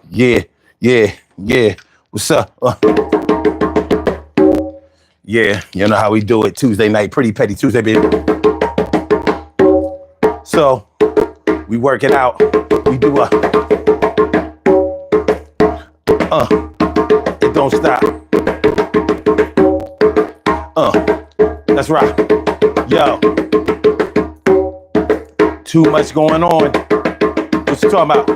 Yeah, yeah, yeah. What's up? Yeah, you know how we do it. Tuesday night, pretty petty Tuesday, baby. So we work it out. We do it don't stop. That's right. Yo, too much going on. What you talking about?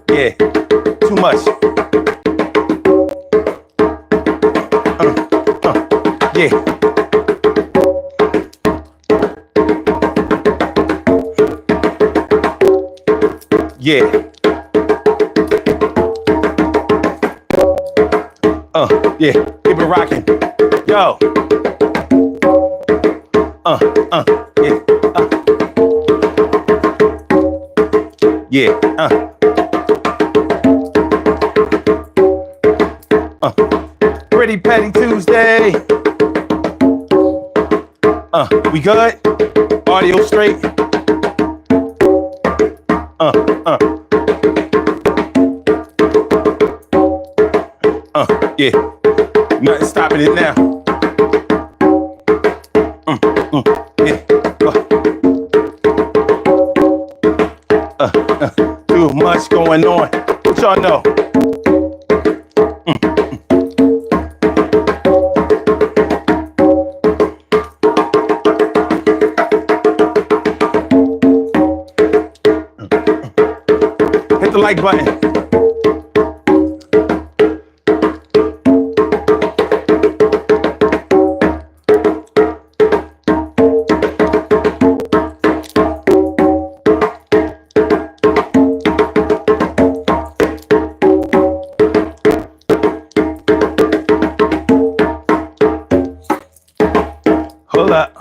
Yeah, too much. Yeah. Yeah. Yeah. Keep it rocking. Yo. Yeah. Pretty petty Tuesday. We good? Audio straight. Yeah. Nothing stopping it now. Yeah. Too much going on. What y'all know? Hit the like button. Hold up.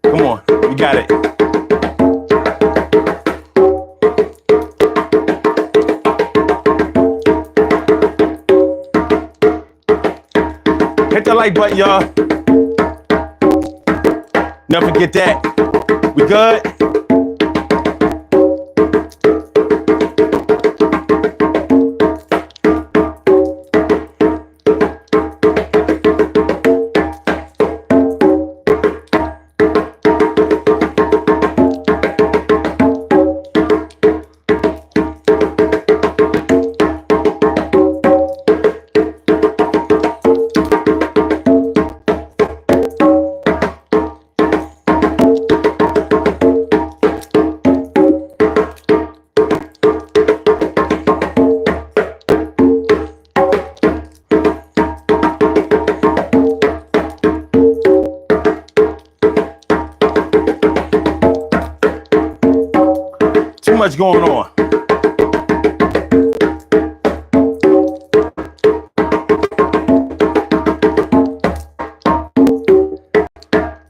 Come on, we got it. Hit the like button, y'all. Never forget that. We good? Too much going on.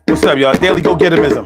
What's up, y'all? Daily go-getterism.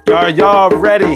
Are y'all ready?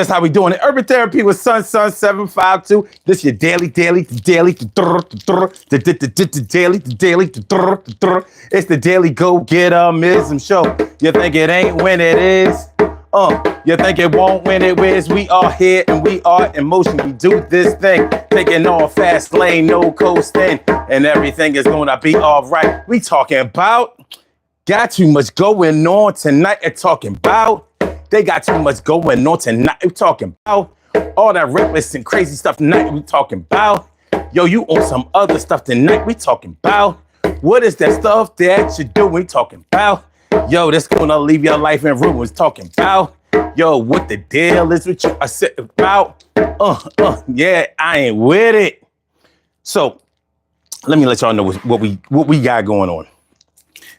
That's how we doing it. Urban Therapy with Sun 752. This your daily. It's the daily go-getter-mism show. You think it ain't when it is? You think it won't when it is? We are here and we are in motion. We do this thing, taking on fast lane, no coasting, and everything is gonna be all right. We talking about got too much going on tonight. We're talking about they got too much going on tonight. We're talking about all that reckless and crazy stuff tonight. We talking about yo, you on some other stuff tonight. We talking about what is that stuff that you do? We talking about yo, that's gonna leave your life in ruins. Talking about yo, what the deal is with you? I said about yeah, I ain't with it. So let me let y'all know what we got going on.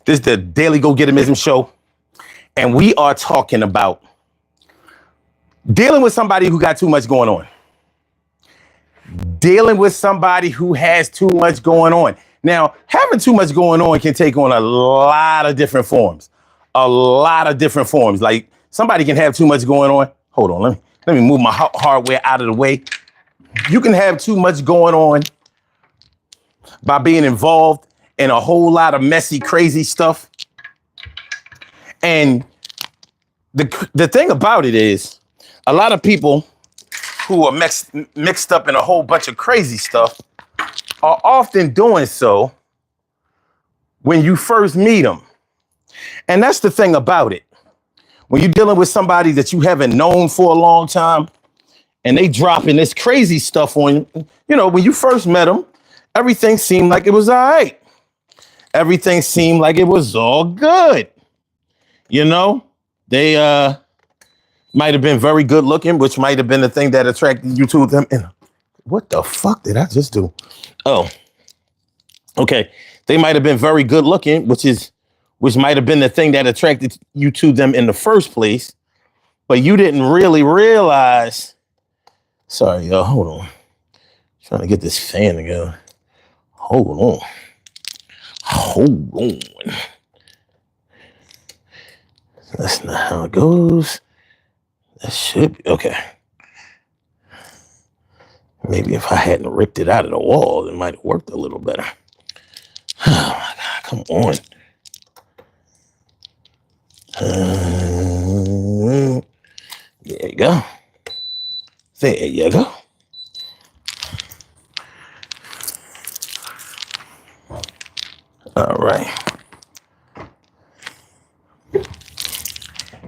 This is the Daily Go-Getterism show, and we are talking about dealing with somebody who got too much going on. Dealing with somebody who has too much going on. Now, having too much going on can take on a lot of different forms. Like somebody can have too much going on. Hold on, let me move my hardware out of the way. You can have too much going on by being involved in a whole lot of messy, crazy stuff. And the thing about it is, a lot of people who are mixed up in a whole bunch of crazy stuff are often doing so when you first meet them. And that's the thing about it. When you're dealing with somebody that you haven't known for a long time and they dropping this crazy stuff on you, know, when you first met them, everything seemed like it was all right. Everything seemed like it was all good. You know, they might have been very good looking, which might have been the thing that attracted you to them. And what the fuck did I just do? Oh, okay. They might have been very good looking, which might have been the thing that attracted you to them in the first place. But you didn't really realize. Sorry, y'all. Hold on. Trying to get this fan together. Hold on. That's not how it goes. That should be okay. Maybe if I hadn't ripped it out of the wall, it might have worked a little better. Oh my God, come on. There you go. There you go. All right.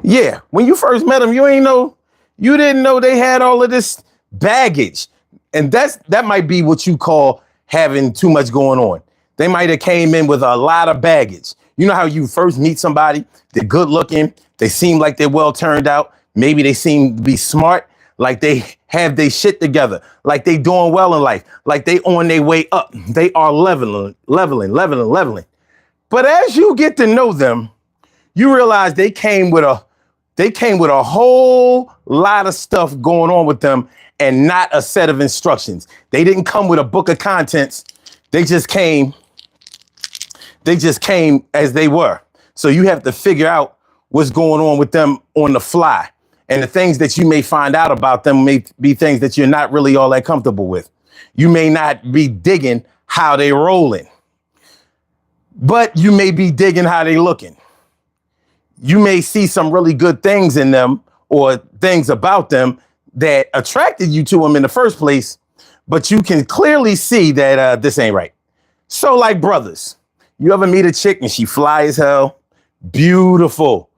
Yeah, when you first met them, you didn't know they had all of this baggage. And that might be what you call having too much going on. They might have came in with a lot of baggage. You know how you first meet somebody, they're good looking, they seem like they're well turned out, maybe they seem to be smart, like they have their shit together, like they doing well in life, like they on their way up. They are leveling. But as you get to know them, you realize they came with a whole lot of stuff going on with them and not a set of instructions. They didn't come with a book of contents. They just came as they were. So you have to figure out what's going on with them on the fly. And the things that you may find out about them may be things that you're not really all that comfortable with. You may not be digging how they rolling, but you may be digging how they looking. You may see some really good things in them or things about them that attracted you to them in the first place, but you can clearly see that this ain't right. So like brothers, you ever meet a chick and she fly as hell, beautiful,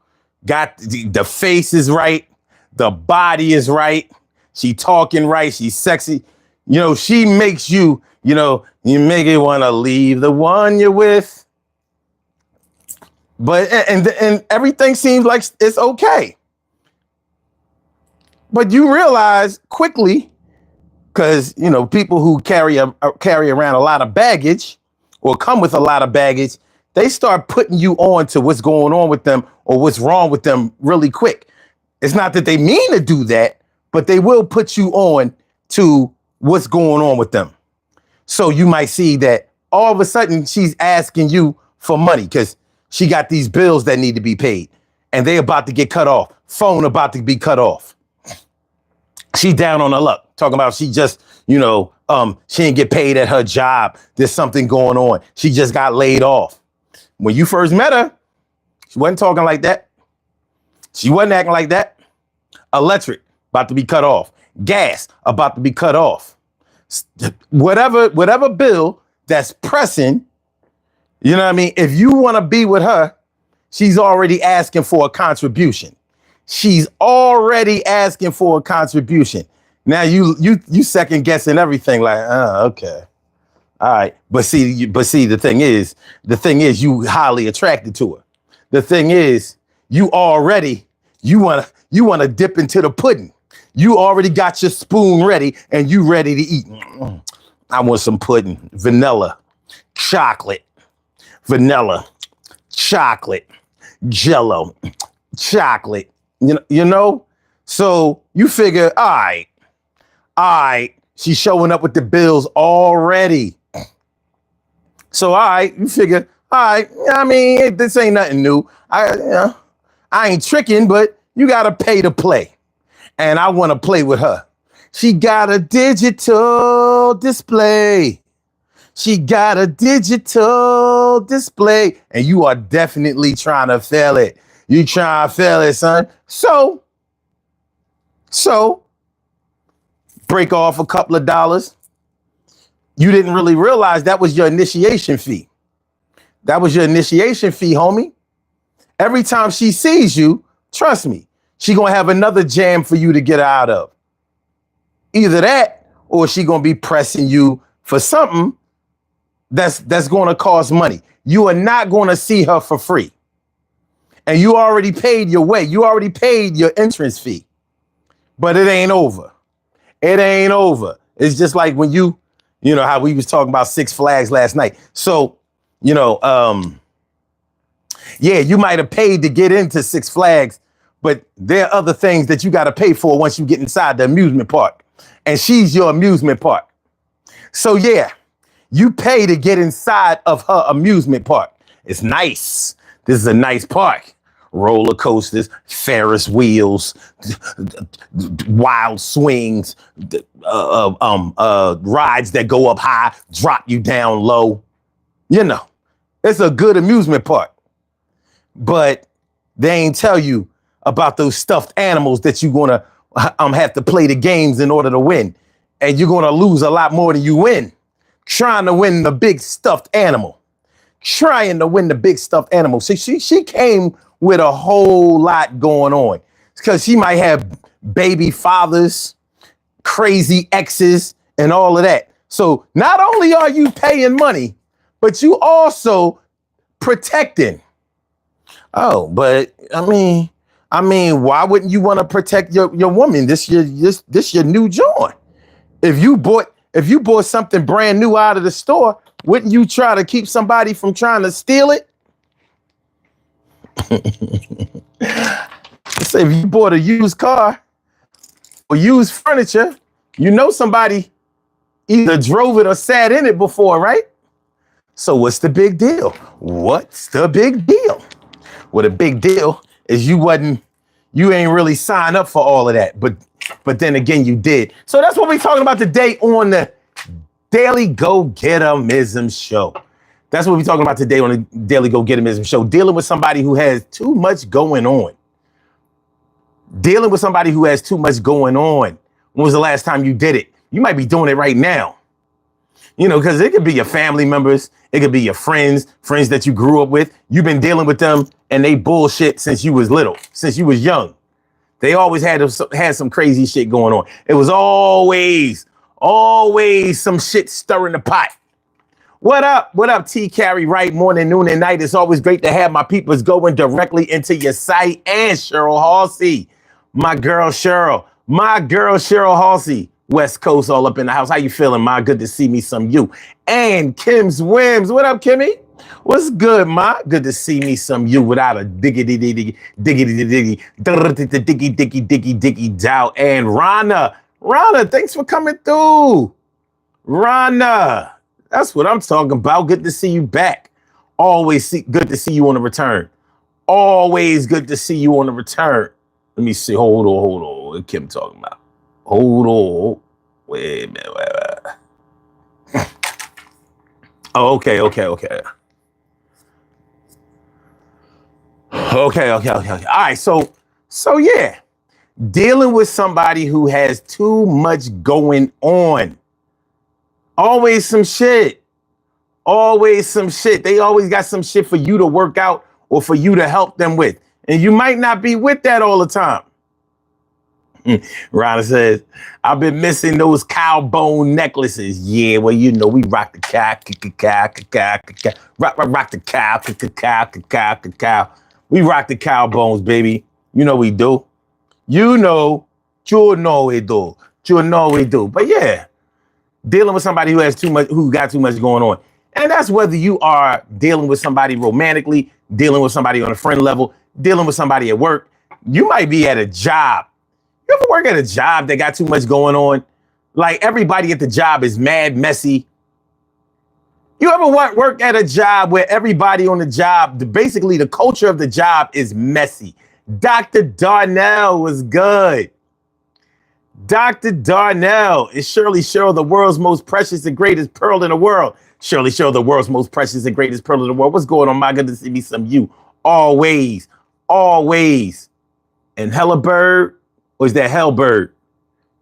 got the face is right, the body is right, she talking right, she's sexy. You know, she makes you, you make it want to leave the one you're with. But and everything seems like it's okay. But you realize quickly, because people who carry around a lot of baggage or come with a lot of baggage, they start putting you on to what's going on with them or what's wrong with them really quick. It's not that they mean to do that, but they will put you on to what's going on with them. So you might see that all of a sudden she's asking you for money because she got these bills that need to be paid and they about to get cut off. Phone about to be cut off. She down on her luck, talking about she just, she didn't get paid at her job. There's something going on. She just got laid off. When you first met her, she wasn't talking like that. She wasn't acting like that. Electric, about to be cut off. Gas, about to be cut off. Whatever bill that's pressing, you know what I mean? If you want to be with her, she's already asking for a contribution. She's already asking for a contribution. Now you second guessing everything like, okay. All right. But see, the thing is you highly attracted to her. The thing is, you want to dip into the pudding. You already got your spoon ready and you ready to eat. I want some pudding, vanilla, chocolate, Jello, chocolate. So you figure, all right, she's showing up with the bills already. So, all right, you figure, all right, I mean, this ain't nothing new. I ain't tricking, but you got to pay to play. And I want to play with her. She got a digital display. And you are definitely trying to fail it. You trying to fail it, son. So break off a couple of dollars. You didn't really realize that was your initiation fee. That was your initiation fee, homie. Every time she sees you, trust me, she gonna have another jam for you to get out of. Either that, or she gonna be pressing you for something that's gonna cost money. You are not gonna see her for free. And you already paid your way. You already paid your entrance fee. But it ain't over. It's just like when you know how we was talking about Six Flags last night. So, you might have paid to get into Six Flags, but there are other things that you got to pay for once you get inside the amusement park. And she's your amusement park. So, yeah, you pay to get inside of her amusement park. It's nice. This is a nice park. Roller coasters, Ferris wheels, wild swings, rides that go up high, drop you down low. It's a good amusement park. But they ain't tell you about those stuffed animals that you're going to have to play the games in order to win. And you're going to lose a lot more than you win. Trying to win the big stuffed animal. So she came with a whole lot going on. Because she might have baby fathers, crazy exes, and all of that. So not only are you paying money, but you also protecting. Oh, but I mean, why wouldn't you want to protect your woman? This your new joint. If you bought something brand new out of the store, wouldn't you try to keep somebody from trying to steal it? Say if you bought a used car or used furniture, somebody either drove it or sat in it before, right? So what's the big deal? Well, the big deal is you ain't really signed up for all of that, but then again, you did. So that's what we're talking about today on the Daily Go-Getterism Show. That's what we're talking about today on the Daily Go-Getterism Show. Dealing with somebody who has too much going on. When was the last time you did it? You might be doing it right now. Because it could be your family members. It could be your friends that you grew up with. You've been dealing with them and they bullshit since you was little, since you was young. They always had some crazy shit going on. It was always some shit stirring the pot. What up, T. Carey, right? Morning, noon, and night. It's always great to have my peoples going directly into your site. And Cheryl Halsey, my girl Cheryl Halsey, West Coast, all up in the house. How you feeling, ma? Good to see me some you. And Kim's Wims. What up, Kimmy? What's good, ma? Good to see me some you without a diggy doubt. And Rana, thanks for coming through. Rana. That's what I'm talking about. Good to see you back. Good to see you on the return. Always good to see you on the return. Let me see. Hold on. What Kim talking about? Hold on. Wait a minute. Wait. Oh, okay. Okay. All right. So yeah, dealing with somebody who has too much going on. Always some shit. Always some shit. They always got some shit for you to work out or for you to help them with. And you might not be with that all the time. Ronald says, I've been missing those cow bone necklaces. Yeah, well, you know, we rock the cow, rock the cow. We rock the cow bones, baby. You know we do. You know we do. But yeah, dealing with somebody who got too much going on. And that's whether you are dealing with somebody romantically, dealing with somebody on a friend level, dealing with somebody at work. You might be at a job. You ever work at a job that got too much going on? Like everybody at the job is mad messy. You ever work at a job where everybody on the job, basically the culture of the job is messy? Dr. Darnell was good. Dr. Darnell is Shirley Cheryl, the world's most precious and greatest pearl in the world. Shirley Cheryl, the world's most precious and greatest pearl in the world. What's going on? My goodness, see me some you. Always. And Hellabird, or is that Hellbird?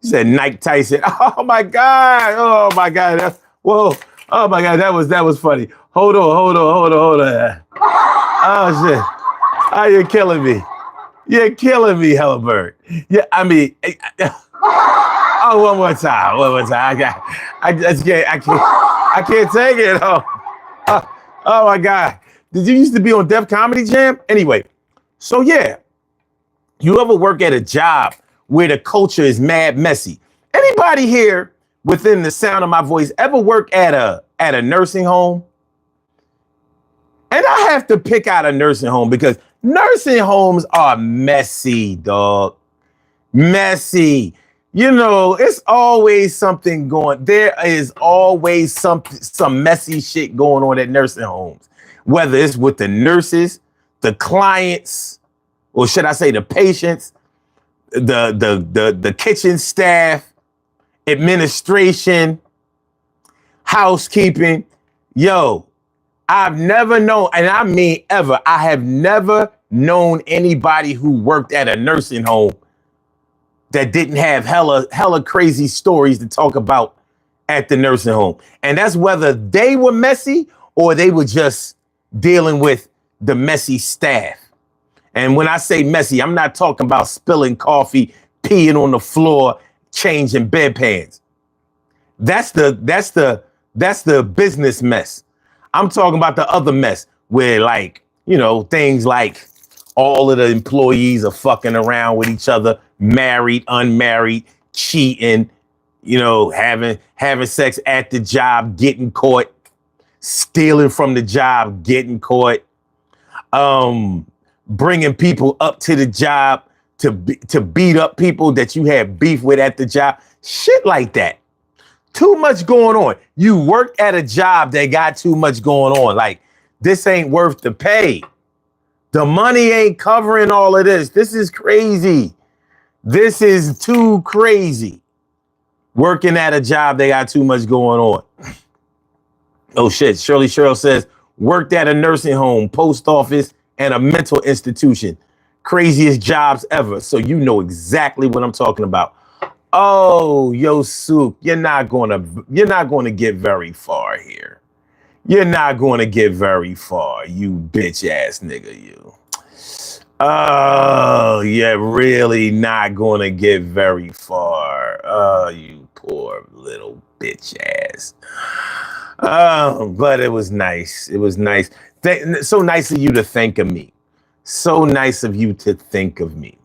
He said Mike Tyson. Oh my God. Whoa. Oh my God, that was funny. Hold on. Oh shit. Oh, you're killing me. You're killing me, Hellbird. Yeah, I mean, oh, one more time. I can't take it. Oh my God. Did you used to be on Def Comedy Jam? Anyway, so yeah, you ever work at a job where the culture is mad messy? Anybody here within the sound of my voice ever work at a nursing home? And I have to pick out a nursing home because nursing homes are messy, dog. Messy. You know, it's always something going. There is always some messy shit going on at nursing homes, whether it's with the nurses, the clients, or should I say the patients, the kitchen staff, administration, housekeeping. Yo, I've never known, and I mean ever, I have never known anybody who worked at a nursing home that didn't have hella crazy stories to talk about at the nursing home. And that's whether they were messy or they were just dealing with the messy staff. And when I say messy, I'm not talking about spilling coffee, peeing on the floor, changing bedpans. That's the business mess. I'm talking about the other mess where, like, you know, things like all of the employees are fucking around with each other, married, unmarried, cheating, you know, having sex at the job, getting caught, stealing from the job, getting caught, bringing people up to the job to beat up people that you have beef with at the job, shit like that. Too much going on. You work at a job that got too much going on. Like, this ain't worth the pay. The money ain't covering all of this. This is crazy. This is too crazy. Working at a job they got too much going on. Oh shit. Shirley Cheryl says, worked at a nursing home, post office, and a mental institution. Craziest jobs ever. So you know exactly what I'm talking about. Oh, yo, Souk, you're not gonna get very far here. You're not gonna get very far, you bitch ass nigga, you. Oh, you're really not gonna get very far. Oh, you poor little bitch ass. Oh, but it was nice. It was nice. So nice of you to think of me. So nice of you to think of me.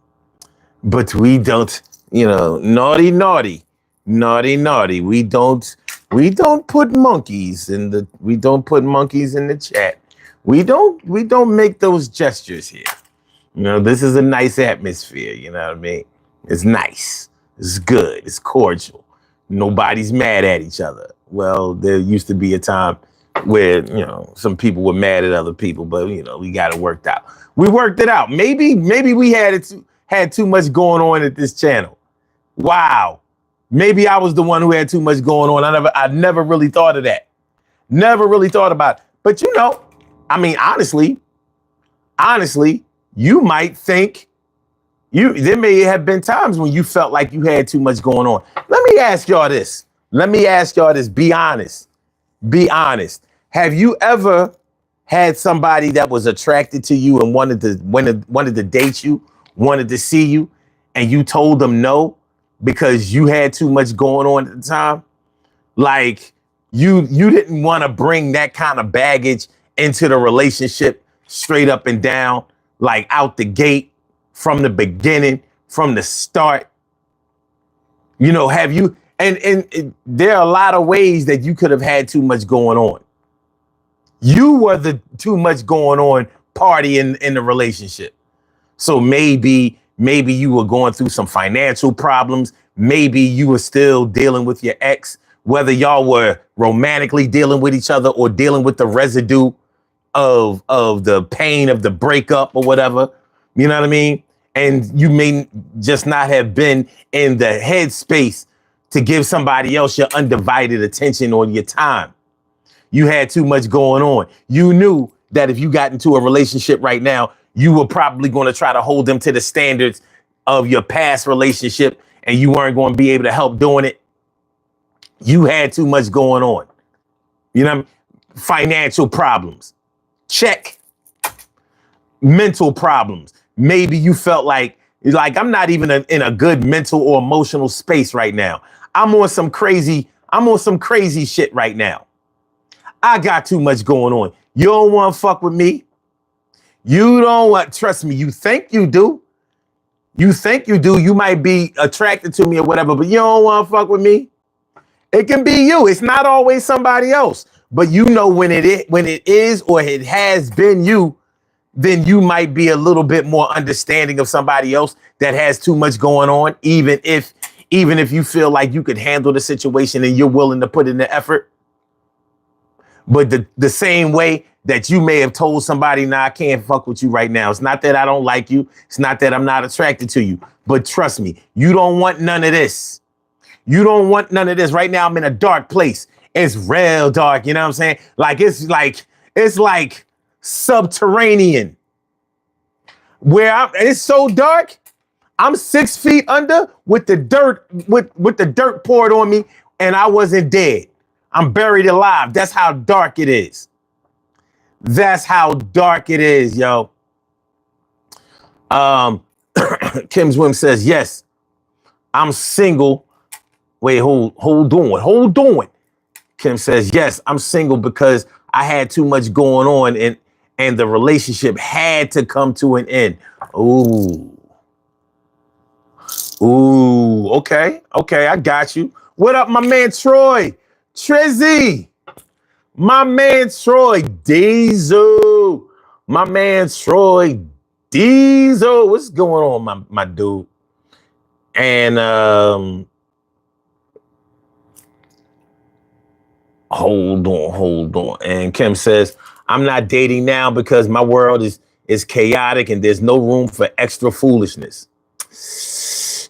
But we don't, you know, naughty. We don't put monkeys in the chat. We don't make those gestures here. You know, this is a nice atmosphere, you know what I mean? It's nice. It's good. It's cordial. Nobody's mad at each other. Well, there used to be a time where, you know, some people were mad at other people, but, you know, we got it worked out. We worked it out. Maybe we had too much going on at this channel. Wow. Maybe I was the one who had too much going on. I never really thought of that. Never really thought about it. But you know, I mean, honestly, you might think there may have been times when you felt like you had too much going on. Let me ask y'all this. Be honest. Be honest. Have you ever had somebody that was attracted to you and wanted to date you, wanted to see you, and you told them no because you had too much going on at the time? Like you didn't want to bring that kind of baggage into the relationship straight up and down, like out the gate, from the beginning, from the start. You know, have you, and there are a lot of ways that you could have had too much going on. You were the too much going on party in the relationship. So maybe you were going through some financial problems. Maybe you were still dealing with your ex, whether y'all were romantically dealing with each other or dealing with the residue of the pain of the breakup or whatever. You know what I mean? And you may just not have been in the headspace to give somebody else your undivided attention or your time. You had too much going on. You knew that if you got into a relationship right now, you were probably going to try to hold them to the standards of your past relationship, and you weren't going to be able to help doing it. You had too much going on. You know what I mean? Financial problems. Check. Mental problems. Maybe you felt like I'm not even in a good mental or emotional space right now. I'm on some crazy shit right now. I got too much going on. You don't want to fuck with me. You don't want, trust me, you think you do. You might be attracted to me or whatever, but you don't want to fuck with me. It can be you. It's not always somebody else. But you know when it is or it has been you, then you might be a little bit more understanding of somebody else that has too much going on, even if you feel like you could handle the situation and you're willing to put in the effort. But the same way that you may have told somebody, nah, I can't fuck with you right now. It's not that I don't like you. It's not that I'm not attracted to you. But trust me, you don't want none of this. You don't want none of this. Right now, I'm in a dark place. It's real dark. You know what I'm saying? It's like subterranean. It's so dark. I'm 6 feet under with the dirt, with the dirt poured on me, and I wasn't dead. I'm buried alive. That's how dark it is. That's how dark it is, yo. Kim Swim says, yes, I'm single. Wait, hold on. Kim says, yes, I'm single because I had too much going on and the relationship had to come to an end. Ooh, okay, I got you. What up, my man Troy? Trizzy, my man Troy Diesel, my man Troy Diesel. What's going on, my dude? And hold on. And Kim says, I'm not dating now because my world is chaotic and there's no room for extra foolishness.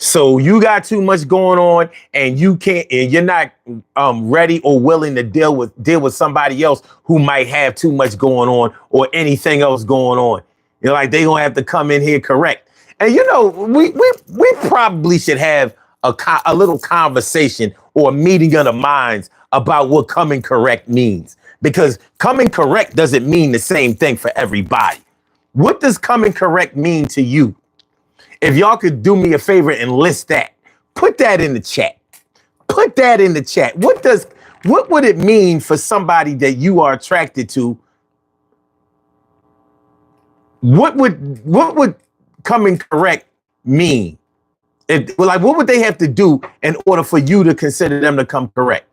So you got too much going on and you're not ready or willing to deal with somebody else who might have too much going on or anything else going on. You're like, they gonna have to come in here correct. And you know, we probably should have a little conversation or a meeting of the minds about what coming correct means, because coming correct doesn't mean the same thing for everybody. What does coming correct mean to you? If y'all could do me a favor and list that, put that in the chat. What would it mean for somebody that you are attracted to? What would coming correct mean? What would they have to do in order for you to consider them to come correct?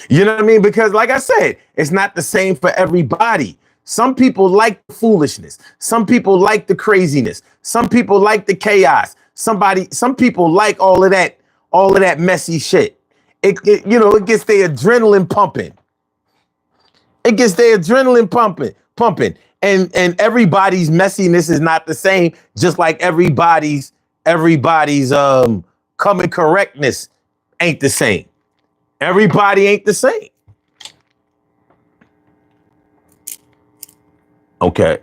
You know what I mean? Because like I said, it's not the same for everybody. Some people like the foolishness. Some people like the craziness. Some people like the chaos. Some people like all of that messy shit. It gets their adrenaline pumping. And everybody's messiness is not the same, just like everybody's coming correctness ain't the same. Everybody ain't the same. Okay.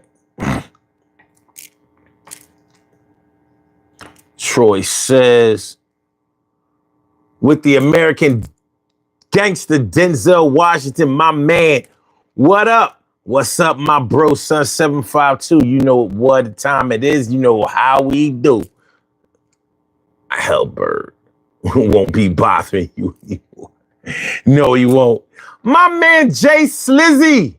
Troy says, with the American gangster Denzel Washington, my man, what up? What's up, my bro, son 752? You know what time it is. You know how we do. Hellbird won't be bothering you. No, he won't. My man, Jay Slizzy.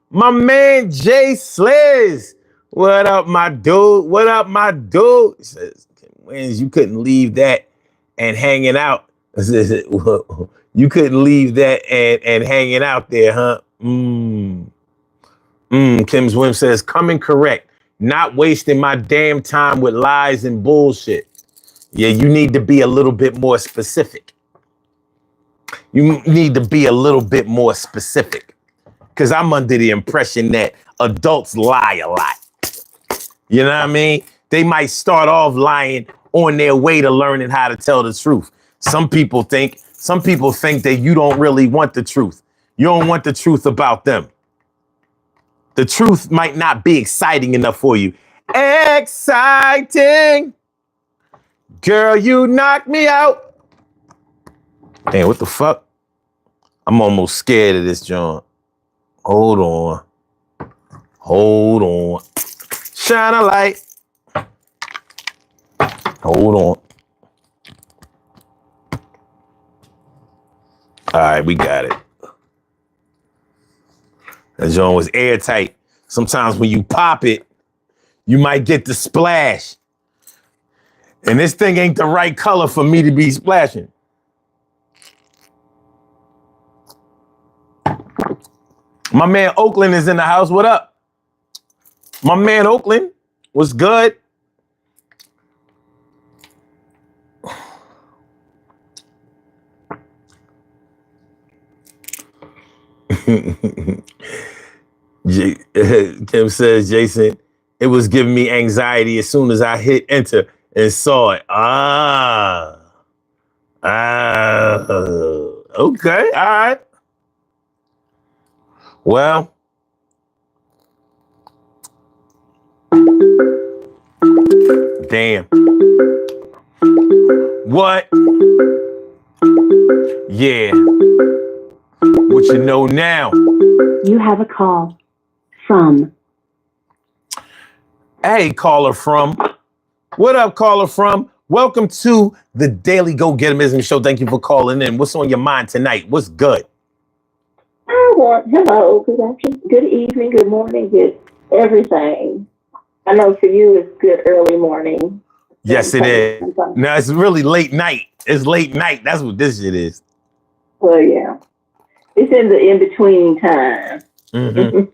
My man, Jay Sliz. What up, my dude? What up, my dude? He says, Wins, you couldn't leave that and hanging out. You couldn't leave that and hanging out there, huh? Kim's Wim says, coming correct. Not wasting my damn time with lies and bullshit. Yeah, you need to be a little bit more specific. You need to be a little bit more specific. Because I'm under the impression that adults lie a lot. You know what I mean? They might start off lying on their way to learning how to tell the truth. Some people think that you don't really want the truth. You don't want the truth about them. The truth might not be exciting enough for you. Exciting. Girl, you knocked me out. Damn, what the fuck? I'm almost scared of this, John. Hold on. Shine a light. Hold on. All right, we got it. That John was airtight. Sometimes when you pop it, you might get the splash. And this thing ain't the right color for me to be splashing. My man Oakland is in the house. What up? My man Oakland, what's good? Kim says, Jason, it was giving me anxiety as soon as I hit enter and saw it. Okay, all right. Well, damn. What? Yeah. What you know now? You have a call from. Hey, caller from. What up, caller from? Welcome to the Daily Go Getimism Show. Thank you for calling in. What's on your mind tonight? What's good? Hello, good evening, good morning, good everything. I know for you it's good early morning. Yes, it is. No, it's really late night. It's late night. That's what this shit is. Well, yeah. It's in the in-between time. Mm-hmm.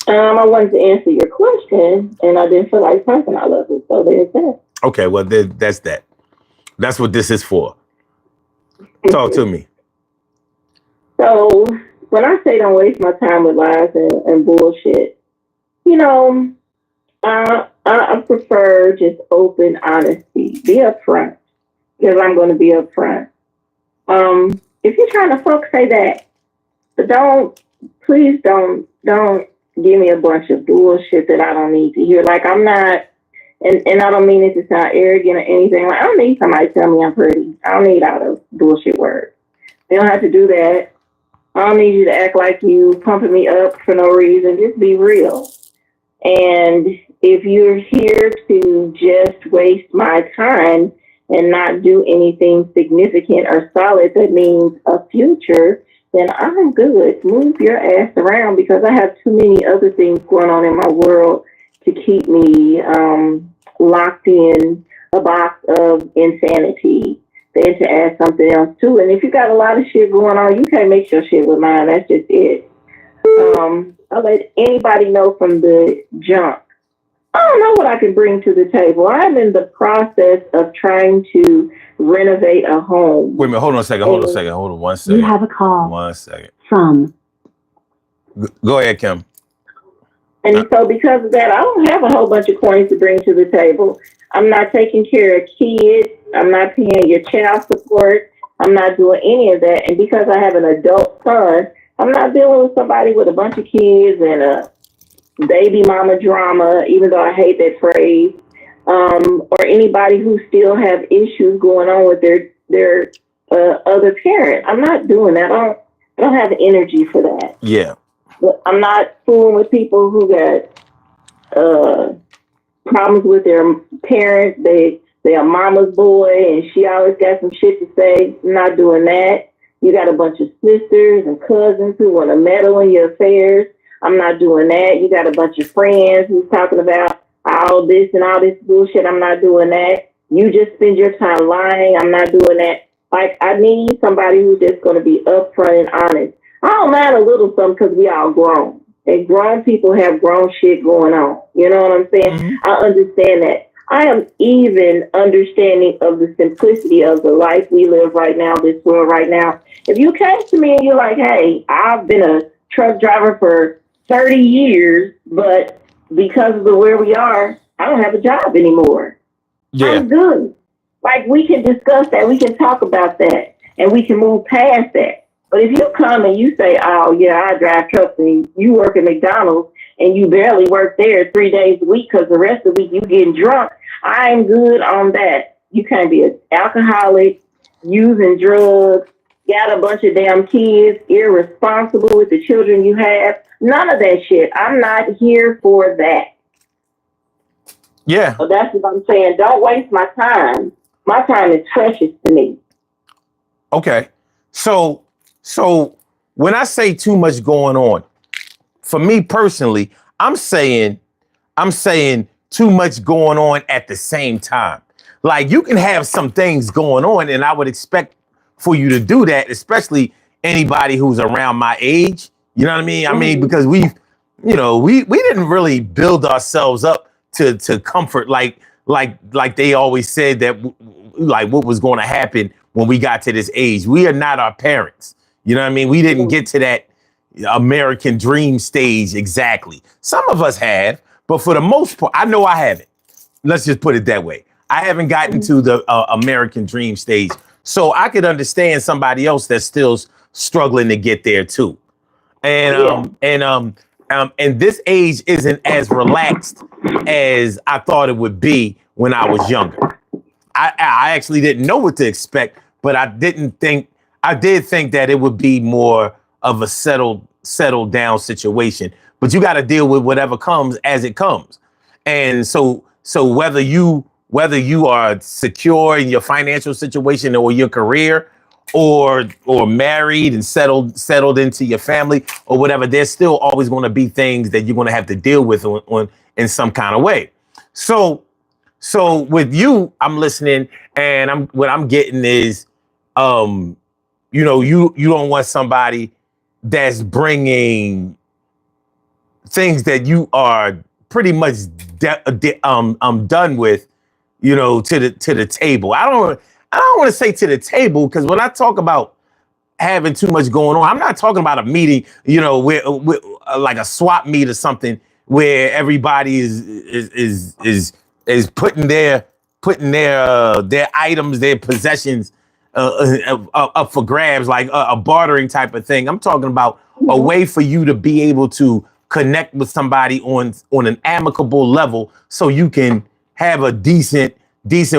I wanted to answer your question, and I didn't feel like talking. I love it, so there's that. Okay, well, that's that. That's what this is for. Talk to me. So when I say don't waste my time with lies and bullshit, you know, I prefer just open honesty. Be upfront, because I'm going to be upfront. If you're trying to fuck, say that. But please don't give me a bunch of bullshit that I don't need to hear. Like, I'm not, and I don't mean it to sound arrogant or anything. Like, I don't need somebody to tell me I'm pretty. I don't need all those bullshit words. They don't have to do that. I don't need you to act like you pumping me up for no reason. Just be real. And if you're here to just waste my time and not do anything significant or solid that means a future, then I'm good. Move your ass around, because I have too many other things going on in my world to keep me locked in a box of insanity. Then to add something else too. And if you got a lot of shit going on, you can't mix your shit with mine. That's just it. I'll let anybody know from the jump. I don't know what I can bring to the table. I'm in the process of trying to renovate a home. Wait a minute. Hold on a second. Hold on 1 second. You have a call. 1 second. From. Go ahead, Kim. And so because of that, I don't have a whole bunch of coins to bring to the table. I'm not taking care of kids. I'm not paying your child support. I'm not doing any of that. And because I have an adult son, I'm not dealing with somebody with a bunch of kids and a baby mama drama, even though I hate that phrase, or anybody who still have issues going on with their other parent. I'm not doing that. I don't have energy for that. Yeah. But I'm not fooling with people who got problems with their parents. They are mama's boy, and she always got some shit to say. I'm not doing that. You got a bunch of sisters and cousins who want to meddle in your affairs. I'm not doing that. You got a bunch of friends who's talking about all this and all this bullshit. I'm not doing that. You just spend your time lying. I'm not doing that. Like, I need somebody who's just going to be upfront and honest. I don't mind a little something because we all grown. And grown people have grown shit going on. You know what I'm saying? Mm-hmm. I understand that. I am even understanding of the simplicity of the life we live right now, this world right now. If you came to me and you're like, hey, I've been a truck driver for 30 years, but because of where we are, I don't have a job anymore. Yeah. I'm good. Like, we can discuss that. We can talk about that. And we can move past that. But if you come and you say, oh, yeah, I drive trucks, and you work at McDonald's and you barely work there 3 days a week because the rest of the week you getting drunk, I'm good on that. You can't be an alcoholic, using drugs, got a bunch of damn kids, irresponsible with the children you have. None of that shit. I'm not here for that. Yeah. So that's what I'm saying. Don't waste my time. My time is precious to me. Okay. So when I say too much going on, for me personally, I'm saying too much going on at the same time. Like, you can have some things going on, and I would expect for you to do that, especially anybody who's around my age. You know what I mean? I mean, because we didn't really build ourselves up to comfort like they always said that like what was going to happen when we got to this age. We are not our parents. You know what I mean? We didn't get to that American dream stage exactly. Some of us have, but for the most part, I know I haven't. Let's just put it that way. I haven't gotten to the American dream stage. So I could understand somebody else that's still struggling to get there too. And and this age isn't as relaxed as I thought it would be when I was younger. I actually didn't know what to expect, but I did think that it would be more of a settled down situation. But you got to deal with whatever comes as it comes. And so whether you are secure in your financial situation or your career, or married and settled into your family or whatever, there's still always going to be things that you're going to have to deal with on in some kind of way. So with you, I'm listening, and what I'm getting is, you don't want somebody that's bringing things that you are pretty much done with, to the table. I don't want to say to the table, because when I talk about having too much going on, I'm not talking about a meeting, where like a swap meet or something where everybody is putting their items, their possessions up for grabs, like a bartering type of thing. I'm talking about a way for you to be able to connect with somebody on an amicable level, so you can have a decent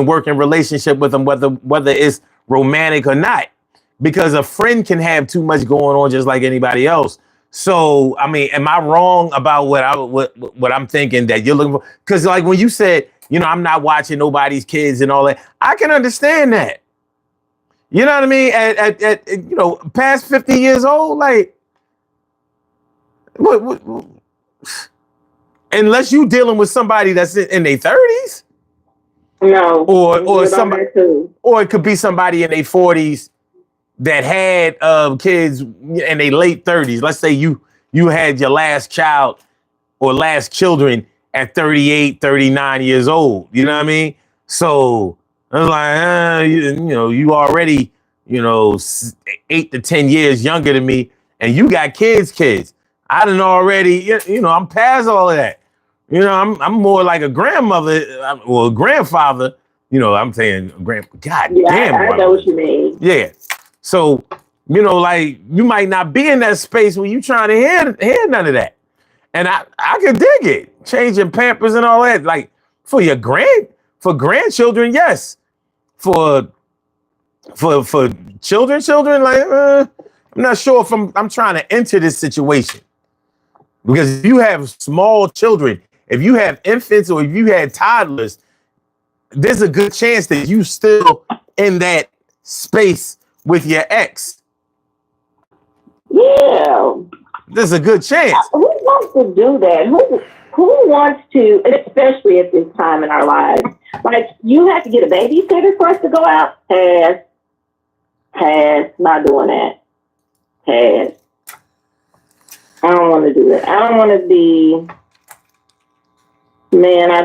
working relationship with them, whether it's romantic or not. Because a friend can have too much going on just like anybody else. So, I mean, am I wrong about what I'm thinking that you're looking for? Because like when you said, I'm not watching nobody's kids and all that, I can understand that. You know what I mean? At past 50 years old, like, what unless you dealing with somebody that's in their 30s. No. Or somebody, or it could be somebody in their 40s that had kids in their late 30s. Let's say you had your last child or last children at 38, 39 years old. You know what I mean? So I was like, you already, 8 to 10 years younger than me, and you got kids. I done already, I'm past all of that. You know, I'm more like a grandmother or a grandfather. You know, I'm saying God Yeah, damn, I know what you mean. yeah. So, you know, like you might not be in that space where you trying to hear none of that. And I can dig it. Changing Pampers and all that. Like for grandchildren, yes. For children, like I'm not sure if I'm trying to enter this situation. Because if you have small children, if you have infants or if you had toddlers, there's a good chance that you still in that space with your ex. Yeah. There's a good chance. Who wants to do that? Who wants to, especially at this time in our lives? Like, you have to get a babysitter for us to go out? Pass, not doing that. Pass. I don't want to do that. I don't want to be, man, I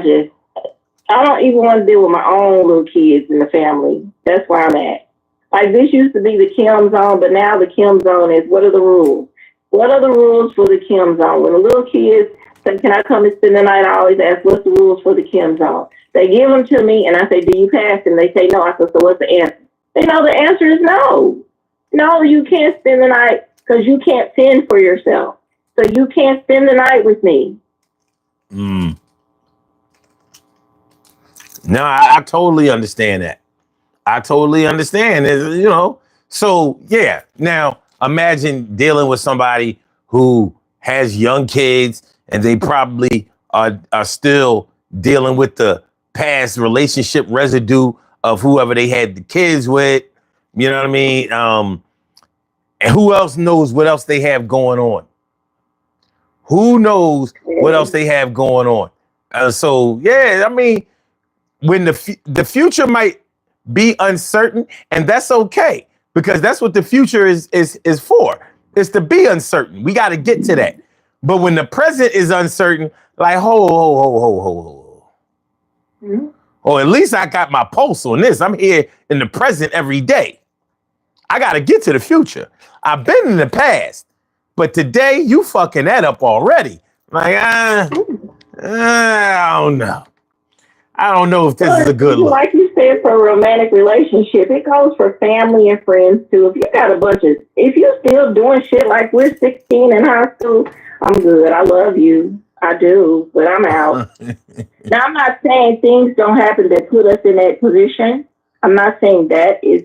don't even want to deal with my own little kids in the family. That's where I'm at. Like, this used to be the Kim zone, but now the Kim zone is, what are the rules? What are the rules for the Kim zone? When the little kids say, can I come and spend the night? I always ask, what's the rules for the Kim zone? They give them to me, and I say, do you pass? And they say, no. I said, so what's the answer? They know the answer is no. No, you can't spend the night because you can't fend for yourself. So you can't spend the night with me. No, I totally understand that. I totally understand. You know, so yeah. Now imagine dealing with somebody who has young kids and they probably are still dealing with the past relationship residue of whoever they had the kids with. You know what I mean? And who else knows what else they have going on? Who knows what else they have going on? So yeah, I mean, when the future might be uncertain, and that's okay because that's what the future is for. It's to be uncertain. We got to get to that. But when the present is uncertain, like ho. Mm-hmm. Or at least I got my pulse on this. I'm here in the present every day. I got to get to the future. I've been in the past, but today you fucking that up already. Like I don't know. I don't know if this is a good look. Like you said, for a romantic relationship, it goes for family and friends too. If you got if you're still doing shit like we're 16 in high school, I'm good. I love you. I do, but I'm out. Now, I'm not saying things don't happen that put us in that position. I'm not saying that is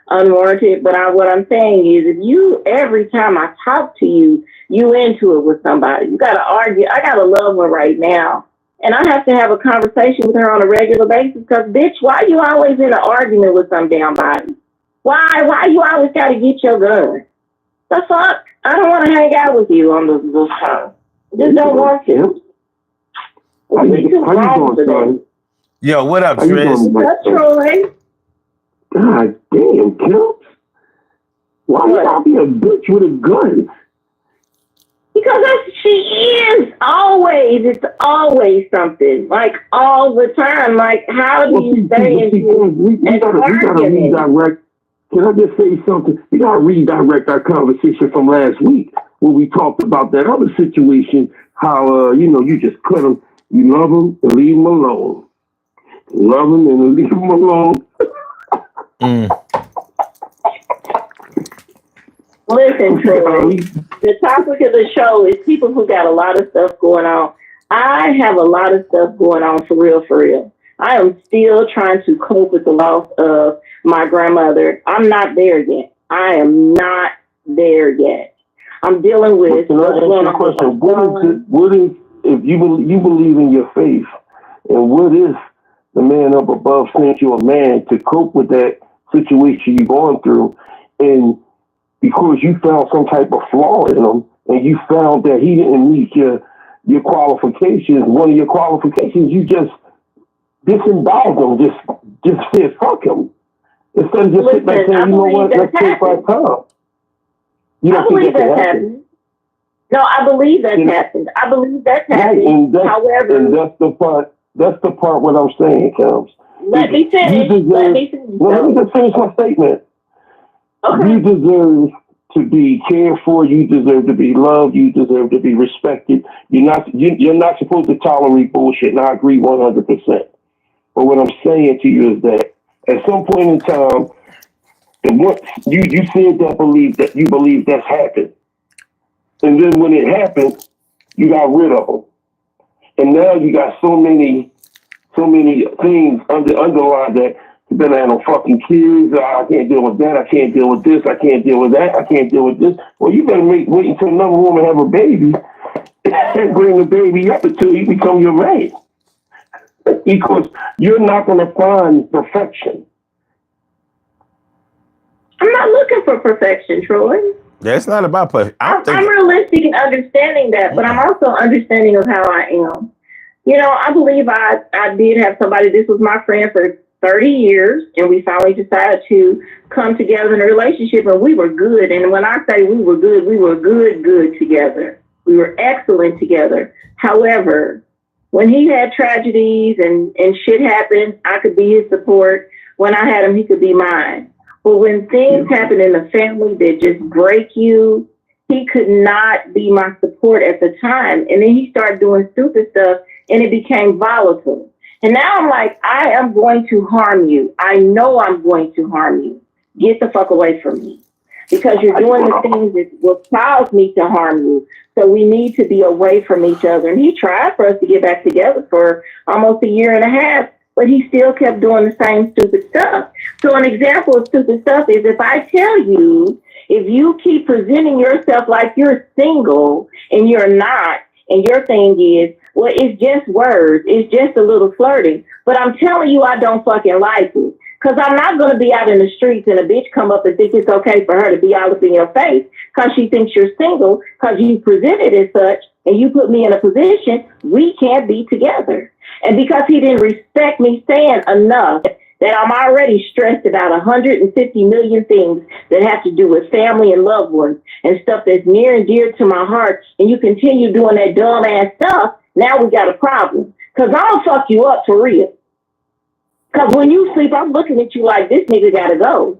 unwarranted, but what I'm saying is if every time I talk to you, you into it with somebody. You got to argue. I got a loved one right now. And I have to have a conversation with her on a regular basis because, bitch, why you always in an argument with some damn body? Why you always got to get your gun? The fuck? I don't want to hang out with you on this time. Just don't want to. How you doing, Troy? Yo, what up, Trish? What's Troy? God damn, Kim. Why you gotta be a bitch with a gun? Because she is always. It's always something. Like all the time. Like how do you stay we gotta redirect. Can I just say something? We gotta redirect our conversation from last week when we talked about that other situation. How you just cut them. You love them and leave them alone. Love them and leave them alone. Listen, Troy, the topic of the show is people who got a lot of stuff going on. I have a lot of stuff going on for real. I am still trying to cope with the loss of my grandmother. I'm not there yet. I am not there yet. I'm dealing with what's going on. Question. What is if you believe in your faith, and what is the man up above sent you a man to cope with that situation you're going through, and because you found some type of flaw in him, and you found that he didn't meet your qualifications. One of your qualifications, you just disemboweled him, just said fuck him, instead of just sitting back saying, you know what, let's take our time. You don't think that happened? No, I believe that's happened. I believe that's happened. However, and that's the part. That's the part what I'm saying, Combs. Let me finish. Let me just finish my statement. Okay. You deserve to be cared for. You deserve to be loved. You deserve to be respected. You're not supposed to tolerate bullshit. And I agree 100%. But what I'm saying to you is that at some point in time, what you said that you believe that's happened, and then when it happened, you got rid of them, and now you got so many things underlined that you better have no fucking kids. I can't deal with that. I can't deal with this. I can't deal with that. I can't deal with this. Well, you better wait until another woman have a baby and bring the baby up until you become your mate, because you're not going to find perfection. I'm not looking for perfection, Troy. That's not about perfect. I'm realistic in understanding that, but I'm also understanding of how I am. You know, I believe I did have somebody. This was my friend for 30 years, and we finally decided to come together in a relationship, and we were good. And when I say we were good together. We were excellent together. However, when he had tragedies and shit happened, I could be his support. When I had him, he could be mine. But when things happen in the family that just break you, he could not be my support at the time. And then he started doing stupid stuff, and it became volatile. And now I'm like, I am going to harm you. I know I'm going to harm you. Get the fuck away from me. Because you're doing the things that will cause me to harm you. So we need to be away from each other. And he tried for us to get back together for almost a year and a half, but he still kept doing the same stupid stuff. So an example of stupid stuff is if I tell you, if you keep presenting yourself like you're single and you're not, and your thing is, well, it's just words, it's just a little flirting, but I'm telling you I don't fucking like it. Because I'm not going to be out in the streets and a bitch come up and think it's okay for her to be all up in your face because she thinks you're single, because you presented as such and you put me in a position we can't be together. And because he didn't respect me saying enough that I'm already stressed about 150 million things that have to do with family and loved ones and stuff that's near and dear to my heart, and you continue doing that dumb ass stuff, now we got a problem. Because I'll fuck you up for real. Because when you sleep, I'm looking at you like, this nigga gotta go.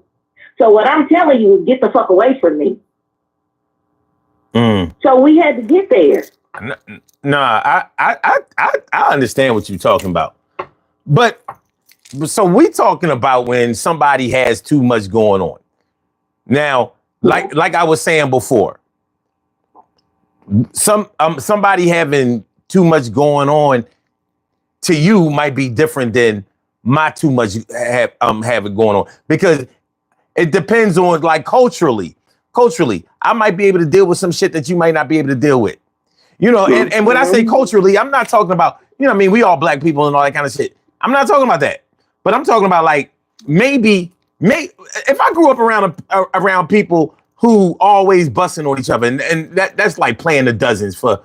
So what I'm telling you is get the fuck away from me. So we had to get there. I understand what you're talking about. But so we talking about when somebody has too much going on. Now, like I was saying before, somebody having too much going on to you might be different than my too much have it going on, because it depends on, like, culturally, I might be able to deal with some shit that you might not be able to deal with, you know. And when I say culturally, I'm not talking about, you know what I mean, we all black people and all that kind of shit. I'm not talking about that, but I'm talking about, like, maybe if I grew up around people who always busting on each other, and that's like playing the dozens for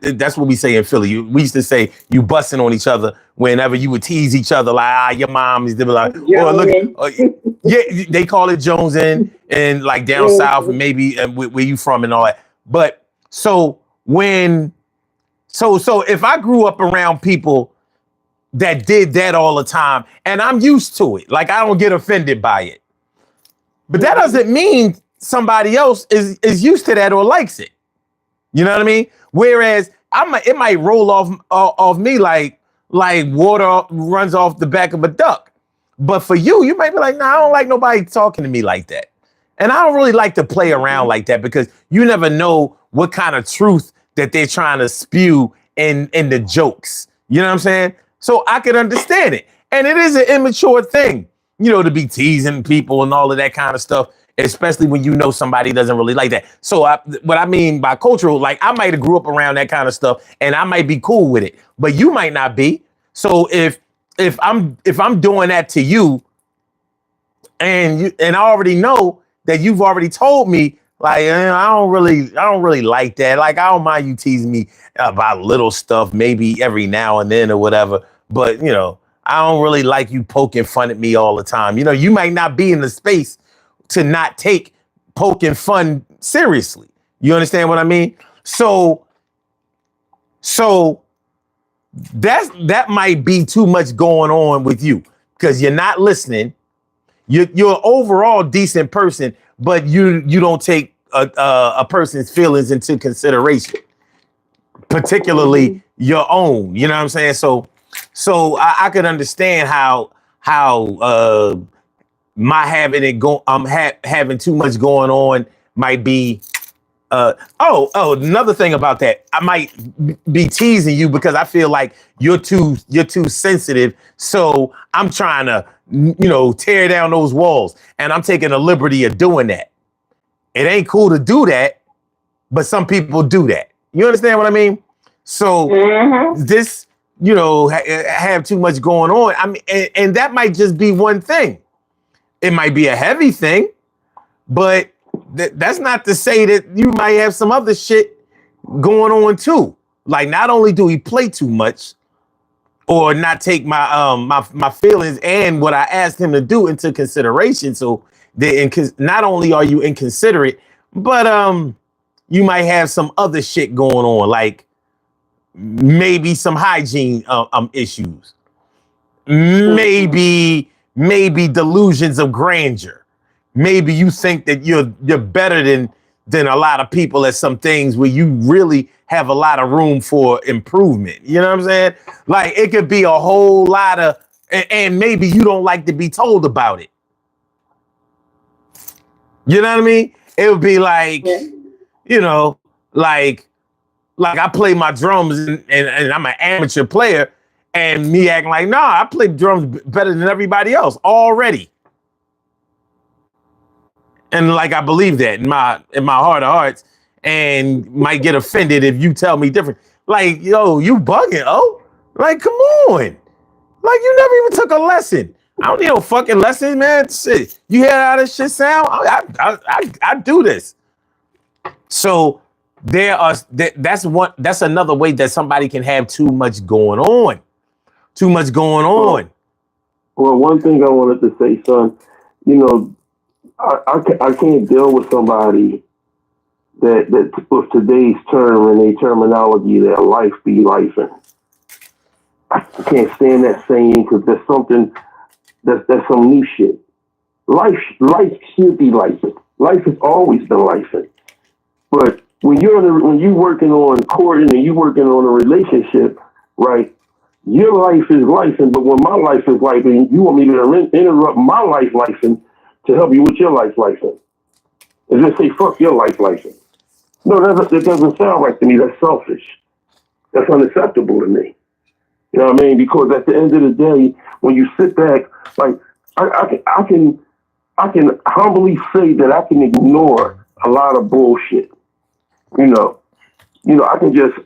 that's what we say in Philly. We used to say you busting on each other whenever you would tease each other, like, your mom is like, or look, yeah, they call it jonesing, and like down south and maybe where you from and all that. But so if I grew up around people that did that all the time, and I'm used to it, like, I don't get offended by it, but that doesn't mean somebody else is used to that or likes it. You know what I mean? Whereas it might roll off me like water runs off the back of a duck. But for you might be like, nah, I don't like nobody talking to me like that. And I don't really like to play around like that, because you never know what kind of truth that they're trying to spew in the jokes. You know what I'm saying? So I could understand it. And it is an immature thing, you know, to be teasing people and all of that kind of stuff, especially when you know somebody doesn't really like that. So what I mean by cultural, like, I might have grew up around that kind of stuff and I might be cool with it, but you might not be. So if I'm doing that to you, and I already know that you've already told me, like, I don't really like that. Like, I don't mind you teasing me about little stuff, maybe every now and then or whatever. But, you know, I don't really like you poking fun at me all the time. You know, you might not be in the space to not take poking fun seriously. You understand what I mean? So that might be too much going on with you, because you're not listening. You're an overall decent person, but you don't take a person's feelings into consideration, particularly your own. You know what I'm saying? So I could understand how my having it go having too much going on might be another thing about that. I might be teasing you because I feel like you're too sensitive. So I'm trying to, tear down those walls, and I'm taking the liberty of doing that. It ain't cool to do that, but some people do that. You understand what I mean? So this, have too much going on. I mean, and that might just be one thing. It might be a heavy thing, but that's not to say that you might have some other shit going on too. Like, not only do he play too much or not take my my feelings and what I asked him to do into consideration. So not only are you inconsiderate, but you might have some other shit going on, like maybe some hygiene issues, maybe delusions of grandeur. Maybe you think that you're better than a lot of people at some things where you really have a lot of room for improvement. You know what I'm saying? Like, it could be a whole lot of, and maybe you don't like to be told about it. You know what I mean? It would be like, like I play my drums and I'm an amateur player, and me acting like, nah, I play drums better than everybody else already. And like, I believe that in my heart of hearts, and might get offended if you tell me different. Like, yo, you bugging, oh? Like, come on. Like, you never even took a lesson. I don't need no fucking lesson, man. Shit. You hear how this shit sound? I do this. So that's another way that somebody can have too much going on. Too much going on. Well, one thing I wanted to say, son, I can't deal with somebody that with today's term and their terminology that life be lifing. I can't stand that saying because there's something that's some new shit. Life should be lifing. Life has always been lifing. But when you're working on courting and you're working on a relationship, right? Your life is lifing, but when my life is lifing, you want me to interrupt my life lifing to help you with your life lifing. And just say, fuck your life lifing. No, that doesn't sound right to me. That's selfish. That's unacceptable to me. You know what I mean? Because at the end of the day, when you sit back, like, I can humbly say that I can ignore a lot of bullshit. I can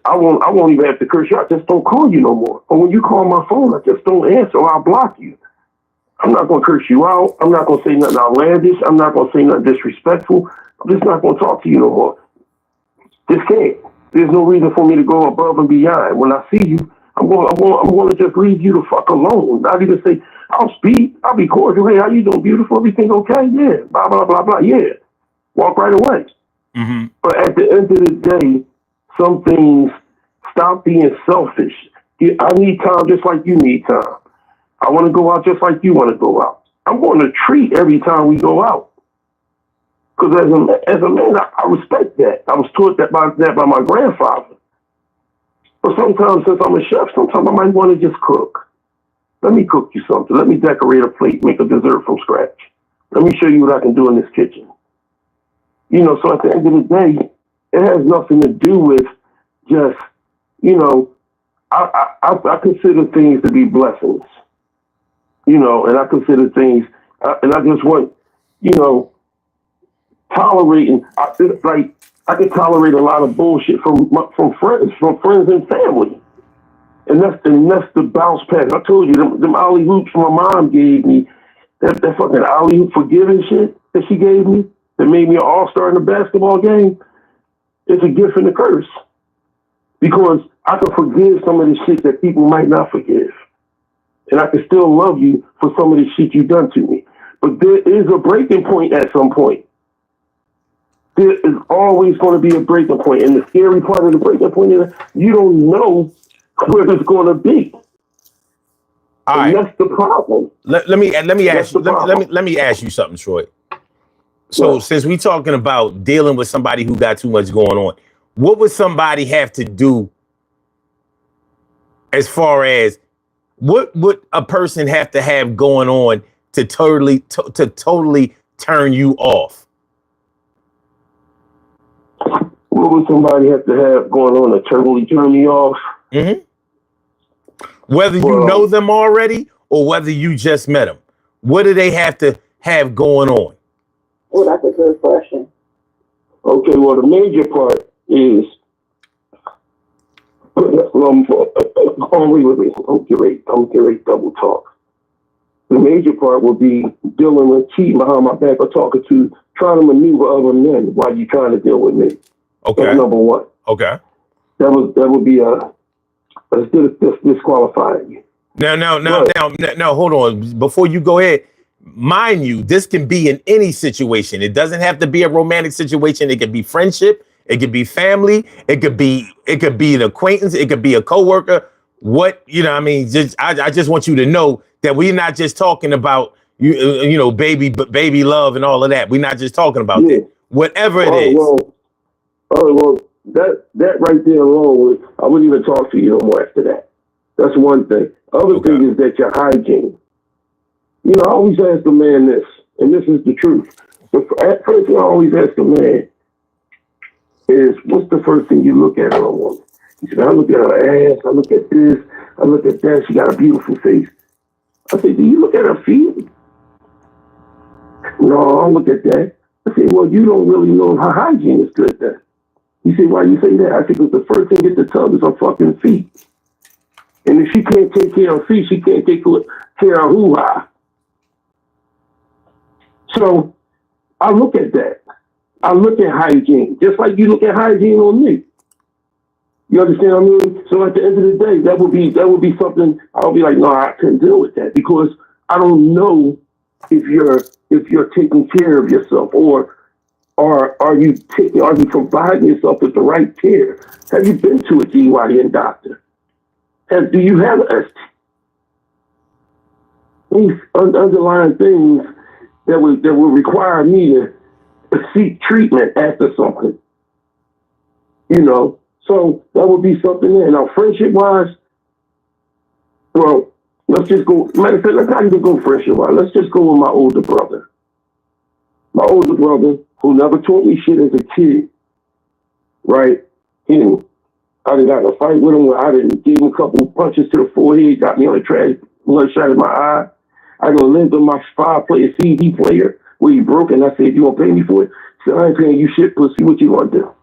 I won't even have to curse you. I just don't call you no more. Or when you call my phone, I just don't answer, or I'll block you. I'm not going to curse you out. I'm not going to say nothing outlandish. I'm not going to say nothing disrespectful. I'm just not going to talk to you no more. Just can't. There's no reason for me to go above and beyond. When I see you, I'm going to just leave you the fuck alone. Not even say, I'll speak. I'll be cordial. Hey, how you doing? Beautiful. Everything okay? Yeah. Blah, blah, blah, blah. Yeah. Walk right away. Mm-hmm. But at the end of the day, some things, stop being selfish. I need time just like you need time. I want to go out just like you want to go out. I'm going to treat every time we go out. Because as a man, I respect that. I was taught that by my grandfather. But sometimes, since I'm a chef, sometimes I might want to just cook. Let me cook you something. Let me decorate a plate, make a dessert from scratch. Let me show you what I can do in this kitchen. So at the end of the day, it has nothing to do with just, I consider things to be blessings. And I consider things, and I just want, tolerating. I can tolerate a lot of bullshit from friends and family, and that's the bounce pass. I told you them alley hoops my mom gave me, that fucking alley hoop forgiving shit that she gave me that made me an all-star in the basketball game. It's a gift and a curse because I can forgive some of the shit that people might not forgive. And I can still love you for some of the shit you've done to me. But there is a breaking point at some point. There is always going to be a breaking point. And the scary part of the breaking point is you don't know where it's going to be. All and right. That's the problem. Let me ask you something, Troy. So since we talking about dealing with somebody who got too much going on, what would somebody have to do as far as what would a person have to have going on to totally turn you off? What would somebody have to have going on to totally turn me off? Mm-hmm. Whether you know them already or whether you just met them, what do they have to have going on? Oh, that's a good question. Okay, well, the major part is I'm double talk. The major part will be dealing with cheating behind my back or talking to, trying to maneuver other men while you're trying to deal with me. Okay. That's number one. Okay. That would be disqualifying you. Now, hold on. Before you go ahead, mind you, this can be in any situation. It doesn't have to be a romantic situation. It could be friendship. It could be family. It could be an acquaintance. It could be a coworker. What, I mean, I just want you to know that we're not just talking about baby love and all of that. We're not just talking about that. Whatever it is. Well, that right there alone, I wouldn't even talk to you no more after that. That's one thing. Other thing is that your hygiene. I always ask the man this, and this is the truth. The first thing I always ask the man is, what's the first thing you look at in a woman? He said, I look at her ass, I look at this, I look at that, she got a beautiful face. I said, do you look at her feet? No, I don't look at that. I said, well, you don't really know if her hygiene is good then. He said, why you say that? I said, because the first thing at the tub is her fucking feet. And if she can't take care of her feet, she can't take care of hoo-ha. So I look at that. I look at hygiene, just like you look at hygiene on me. You understand what I mean? So at the end of the day, that would be something I'll be like, no, I couldn't deal with that because I don't know if you're taking care of yourself or are you providing yourself with the right care? Have you been to a GYN doctor? Do you have an ST? These underlying things that would require me to seek treatment after something. So that would be something there. Now, friendship-wise, well, let's just go. Matter of fact, let's not even go friendship-wise. Let's just go with my older brother. My older brother, who never taught me shit as a kid, right? I done got in a fight with him. I didn't give him a couple punches to the forehead, got me on the trash, bloodshot in my eye. I done lent him my 5-player CD player where he broke, and I said, you gonna pay me for it? He said, I ain't paying you shit, pussy. What you gonna do?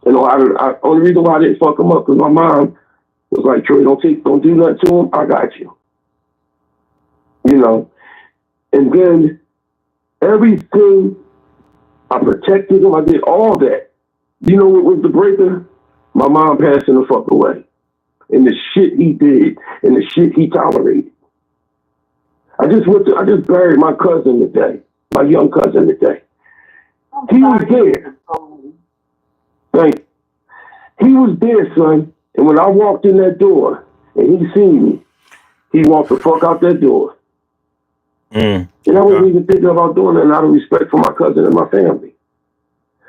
Only reason why I didn't fuck him up because my mom was like, Troy, don't do nothing to him. I got you. And then everything, I protected him. I did all that. You know what was the breaker? My mom passing the fuck away. And the shit he did and the shit he tolerated. I just buried my cousin today, my young cousin today. He was there. Thank you. He was there, son. And when I walked in that door and he seen me, he walked the fuck out that door. And I wasn't even thinking about doing that out of respect for my cousin and my family.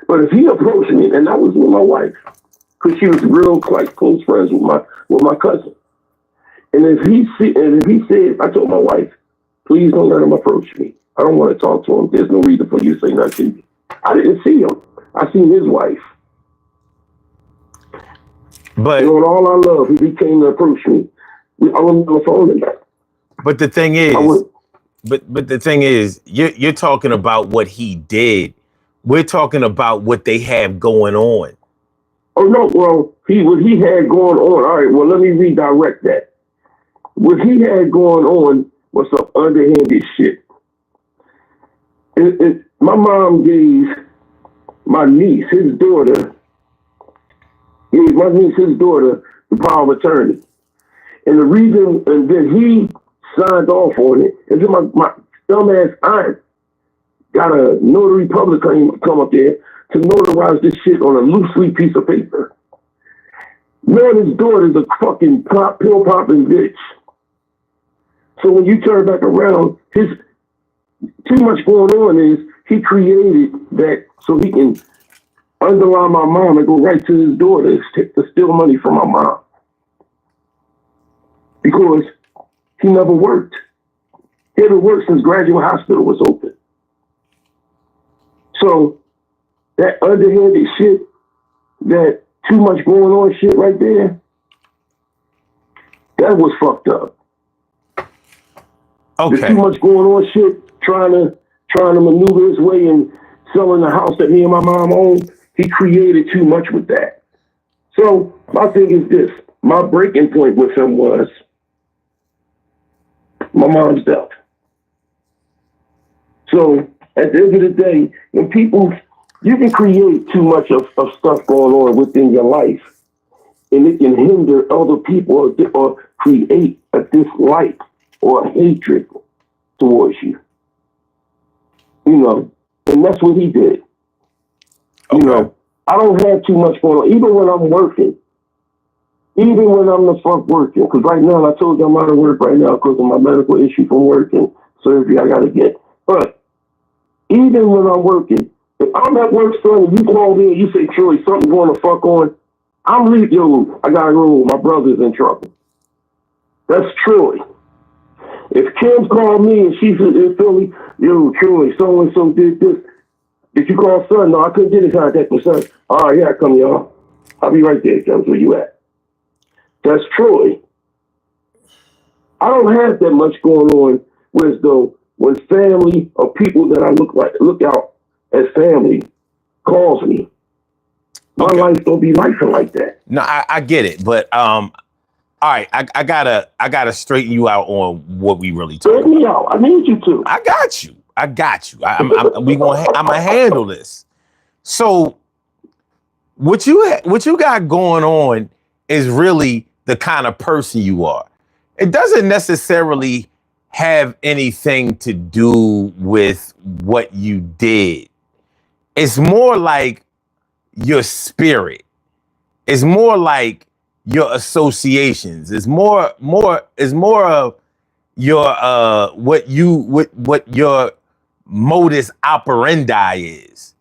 But if he approached me, and that was with my wife, because she was real close friends with my cousin. And if he said, I told my wife, please don't let him approach me. I don't want to talk to him. There's no reason for you to say nothing to me. I didn't see him. I seen his wife. But on all I love, he came to approach me. I wasn't on the phone tonight. But the thing is, but the thing is, you're talking about what he did. We're talking about what they have going on. Oh no, well, what he had going on. All right, well, let me redirect that. What he had going on was some underhanded shit. My mom gave my niece, his daughter, the power of attorney. And the reason, and then he signed off on it, and then my dumbass aunt got a notary public come up there to notarize this shit on a loose leaf piece of paper. Man, his daughter's a fucking pill popping bitch. So when you turn back around, his too much going on is he created that so he can underline my mom and go right to his door to steal money from my mom. Because he never worked. He haven't worked since Graduate Hospital was open. So that underhanded shit, that too much going on shit right there, that was fucked up. Okay. The too much going on shit, trying to maneuver his way and selling the house that me and my mom owned. He created too much with that. So my thing is this: my breaking point with him was my mom's death. So at the end of the day, when people, you can create too much of stuff going on within your life, and it can hinder other people or create a dislike or a hatred towards you. You know, and that's what he did. You know, I don't have too much going on, even when I'm working. Even when I'm the fuck working, because right now, I told you I'm out of work right now because of my medical issue from working, surgery I got to get. But even when I'm working, if I'm at work, son, and you call me and you say, Troy, something's going to fuck on, I'm leaving, yo, I got to go, my brother's in trouble. That's Troy. If Kim called me and she's in Philly, yo, Troy, so-and-so did this. Did you call son? No, I couldn't get in contact with son. All right, yeah, I come, y'all. I'll be right there, Kim. Where you at? That's Troy. I don't have that much going on. Whereas though, when family or people that I look out as family calls me, my life don't be life like that. No, I get it, but all right, I gotta straighten you out on what we really talking about. Straighten me out. I need you to. I got you. I'm gonna handle this. So what you got going on is really the kind of person you are. It doesn't necessarily have anything to do with what you did. It's more like your spirit. It's more like your associations. It's more of your what your modus operandi is.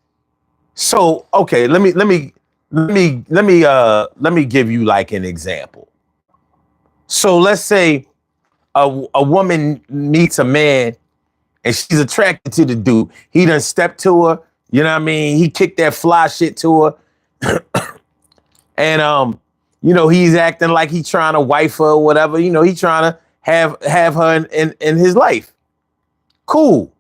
So okay, let me give you like an example. So let's say a woman meets a man and she's attracted to the dude. He done stepped to her, you know what I mean? He kicked that fly shit to her. And you know, he's acting like he's trying to wife her or whatever. You know, he's trying to have her in his life. Cool.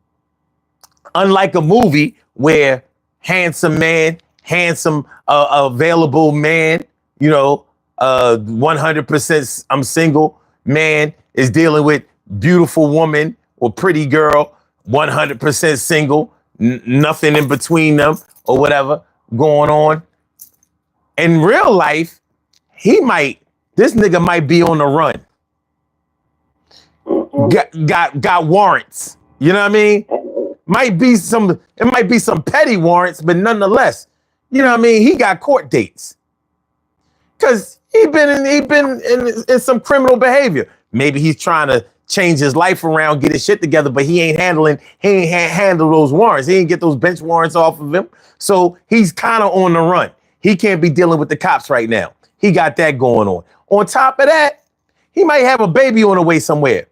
Unlike a movie where handsome man, available man, you know, 100% I'm single man is dealing with beautiful woman or pretty girl, 100% single, nothing in between them or whatever going on. In real life, this nigga might be on the run. Got warrants. You know what I mean? It might be some petty warrants, but nonetheless, you know what I mean? He got court dates. Cause he been in some criminal behavior. Maybe he's trying to change his life around, get his shit together, but he ain't handle those warrants. He ain't get those bench warrants off of him. So he's kind of on the run. He can't be dealing with the cops right now. He got that going on. On top of that, he might have a baby on the way somewhere.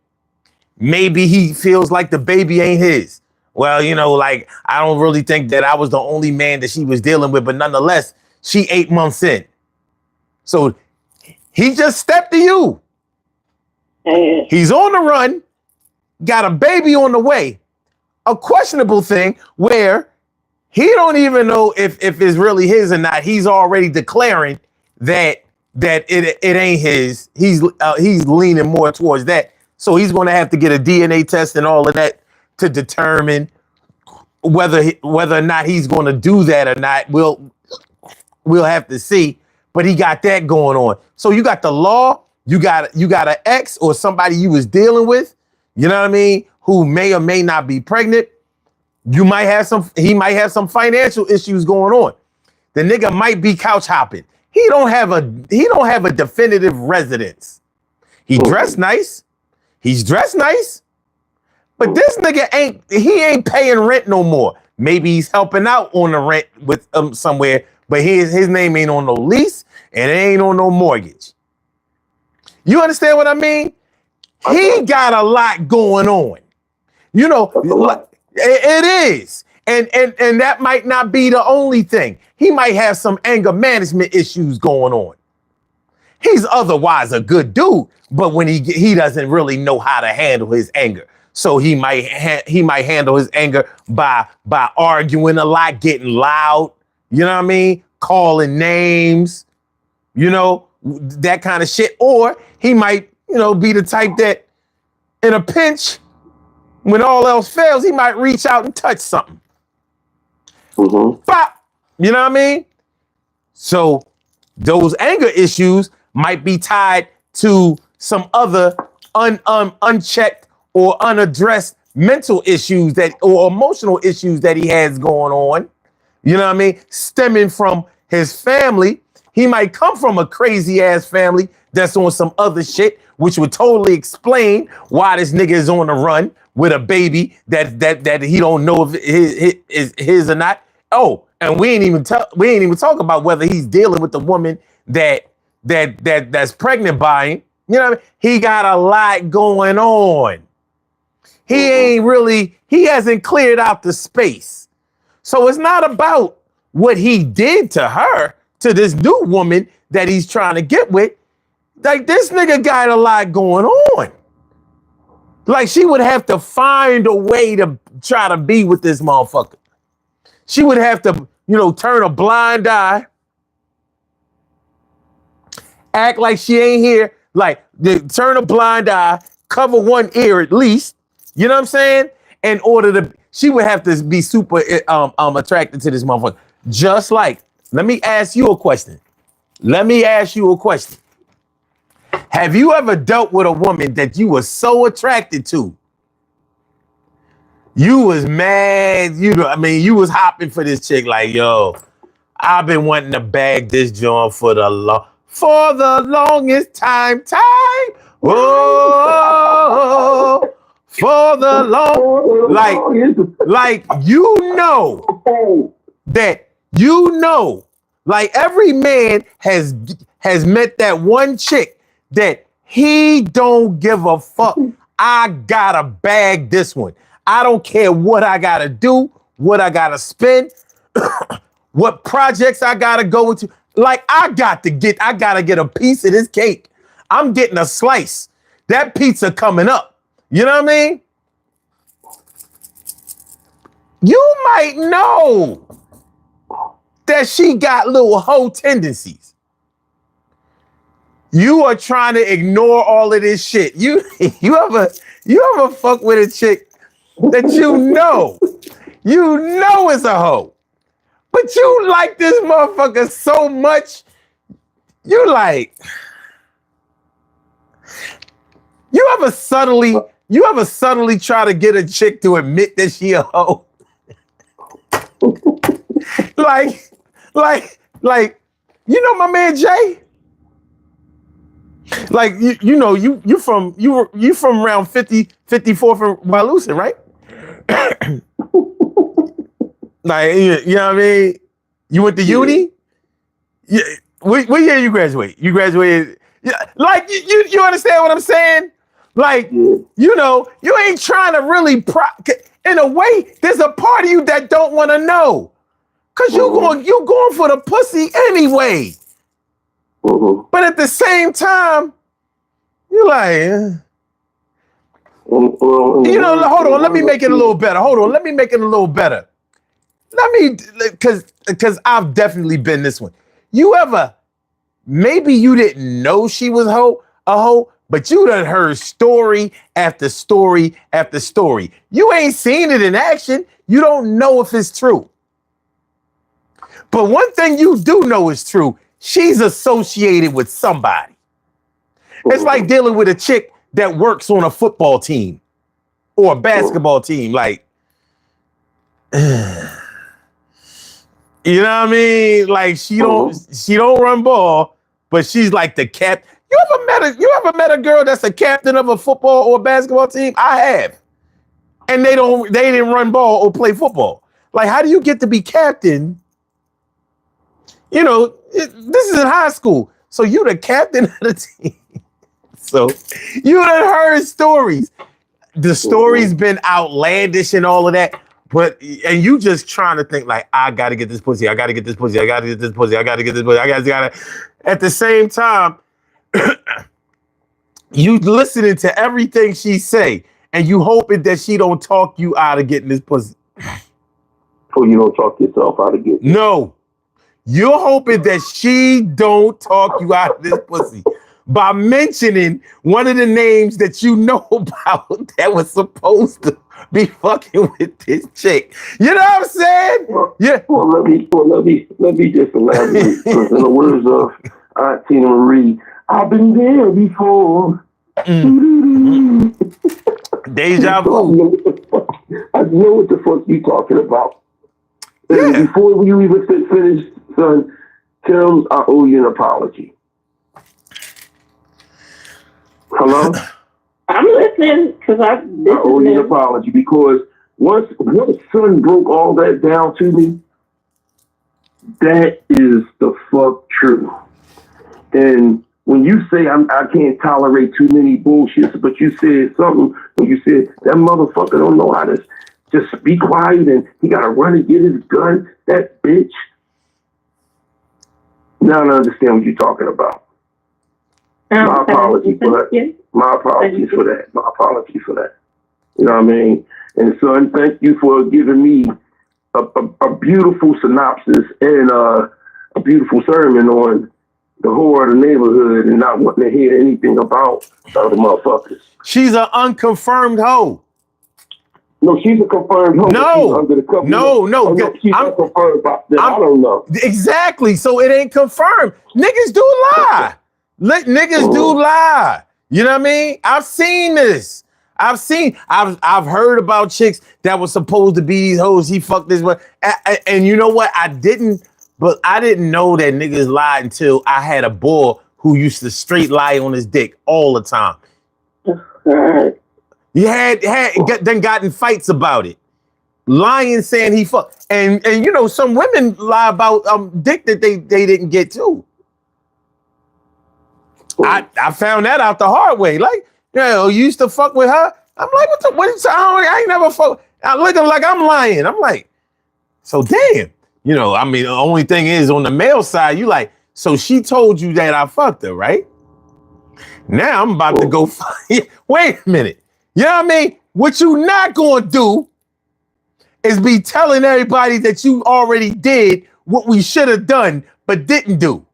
Maybe he feels like the baby ain't his. Well, you know, like, I don't really think that I was the only man that she was dealing with, but nonetheless, she 8 months in. So he just stepped to you. He's on the run, got a baby on the way. A questionable thing where he don't even know if it's really his or not. He's already declaring that it ain't his. He's leaning more towards that. So he's going to have to get a DNA test and all of that to determine whether or not he's going to do that or not. We'll have to see. But he got that going on. So you got the law. You got an ex or somebody you was dealing with. You know what I mean? Who may or may not be pregnant. He might have some financial issues going on. The nigga might be couch hopping. He don't have a definitive residence. He dressed nice. He's dressed nice. But this nigga ain't paying rent no more. Maybe he's helping out on the rent with somewhere, but his name ain't on no lease and it ain't on no mortgage. You understand what I mean? He got a lot going on. You know, it is. And that might not be the only thing. He might have some anger management issues going on. He's otherwise a good dude, but when he doesn't really know how to handle his anger. So he might handle his anger by arguing a lot, getting loud, you know what I mean? Calling names, you know, that kind of shit. Or he might, you know, be the type that in a pinch, when all else fails, he might reach out and touch something. Mm-hmm. Bop! You know what I mean? So those anger issues might be tied to some other unchecked or unaddressed mental issues or emotional issues that he has going on. You know what I mean? Stemming from his family. He might come from a crazy ass family that's on some other shit, which would totally explain why this nigga is on the run with a baby that he don't know if is his or not. Oh, and we ain't even talk about whether he's dealing with the woman that's pregnant by him. You know what I mean? He got a lot going on. He hasn't cleared out the space. So it's not about what he did to her, to this new woman that he's trying to get with. Like, this nigga got a lot going on. Like, she would have to find a way to try to be with this motherfucker. She would have to, you know, turn a blind eye, act like she ain't here, like turn a blind eye, cover one ear at least. You know what I'm saying? In order to, she would have to be super attracted to this motherfucker. Just like, let me ask you a question. Have you ever dealt with a woman that you were so attracted to? You was mad, you was hopping for this chick like, yo, I've been wanting to bag this joint for the longest time. Oh, for the long, like like every man has met that one chick that he don't give a fuck. I gotta bag this one. I don't care what I gotta do, what I gotta spend, what projects I gotta go into. Like, I gotta get a piece of this cake. I'm getting a slice. That pizza coming up. You know what I mean? You might know that she got little hoe tendencies. You are trying to ignore all of this shit. You ever fuck with a chick that you know is a hoe, but you like this motherfucker so much, you ever subtly try to get a chick to admit that she a hoe? like, you know my man Jay? Like, you from around 54 from Wyalusing, right? Like, you know what I mean? You went to uni? Yeah. What year you graduate? You graduated? Yeah. Like, you understand what I'm saying? Like, you know, you ain't trying to really in a way, there's a part of you that don't want to know. Cause you going for the pussy anyway. But at the same time, you're like, hold on, let me make it a little better. Because I've definitely been this one. Maybe you didn't know she was a hoe, but you done heard story after story after story. You ain't seen it in action. You don't know if it's true. But one thing you do know is true. She's associated with somebody. It's like dealing with a chick that works on a football team or a basketball team. Like, you know what I mean? Like, she don't run ball, but she's like the cap. You ever met a girl that's a captain of a football or basketball team? I have. And they didn't run ball or play football. Like, how do you get to be captain? You know, this is in high school. So you the captain of the team. So you done heard stories. The story's been outlandish and all of that. But, and you just trying to think like, I got to get this pussy. I got to get this pussy. I got to get this pussy. I got to get this pussy. I got to. At the same time, you listening to everything she say, and you hoping that she don't talk you out of getting this pussy. So you don't talk yourself out of getting it. No. You're hoping that she don't talk you out of this pussy by mentioning one of the names that you know about that was supposed to be fucking with this chick. You know what I'm saying? Yeah. Well, let me just elaborate. Because in the words of Aunt Tina Marie, I've been there before. Deja vu. I know what the fuck you talking about. And before you even finish, son, Tim, I owe you an apology. Hello? I'm listening because I owe you an apology because once son broke all that down to me, that is the fuck true. And when you say I can't tolerate too many bullshits, but you said something when you said that motherfucker don't know how to just be quiet and he gotta run and get his gun, that bitch. Now I understand what you're talking about. My apologies for that. My apologies for that. My apologies for that. You know what I mean? And son, thank you for giving me a beautiful synopsis and a beautiful sermon on the whore of the neighborhood and not wanting to hear anything about other motherfuckers. She's an unconfirmed hoe. No, she's a confirmed hoe. No, under the cover. No. She's unconfirmed about that. I don't know. Exactly. So it ain't confirmed. Niggas do lie. Niggas do lie. You know what I mean? I've seen this. I've heard about chicks that were supposed to be these hoes. He fucked this one. And you know what? I didn't know that niggas lied until I had a boy who used to straight lie on his dick all the time. He had got in fights about it. Lying, saying he fucked. And you know, some women lie about dick that they didn't get too. I found that out the hard way. Like, you know, you used to fuck with her. I'm like, I ain't never fuck. I look like I'm lying. I'm like, so damn. You know, I mean, the only thing is on the male side, you like, so she told you that I fucked her, right? Now I'm about to go, wait a minute. You know what I mean? What you not going to do is be telling everybody that you already did what we should have done, but didn't do.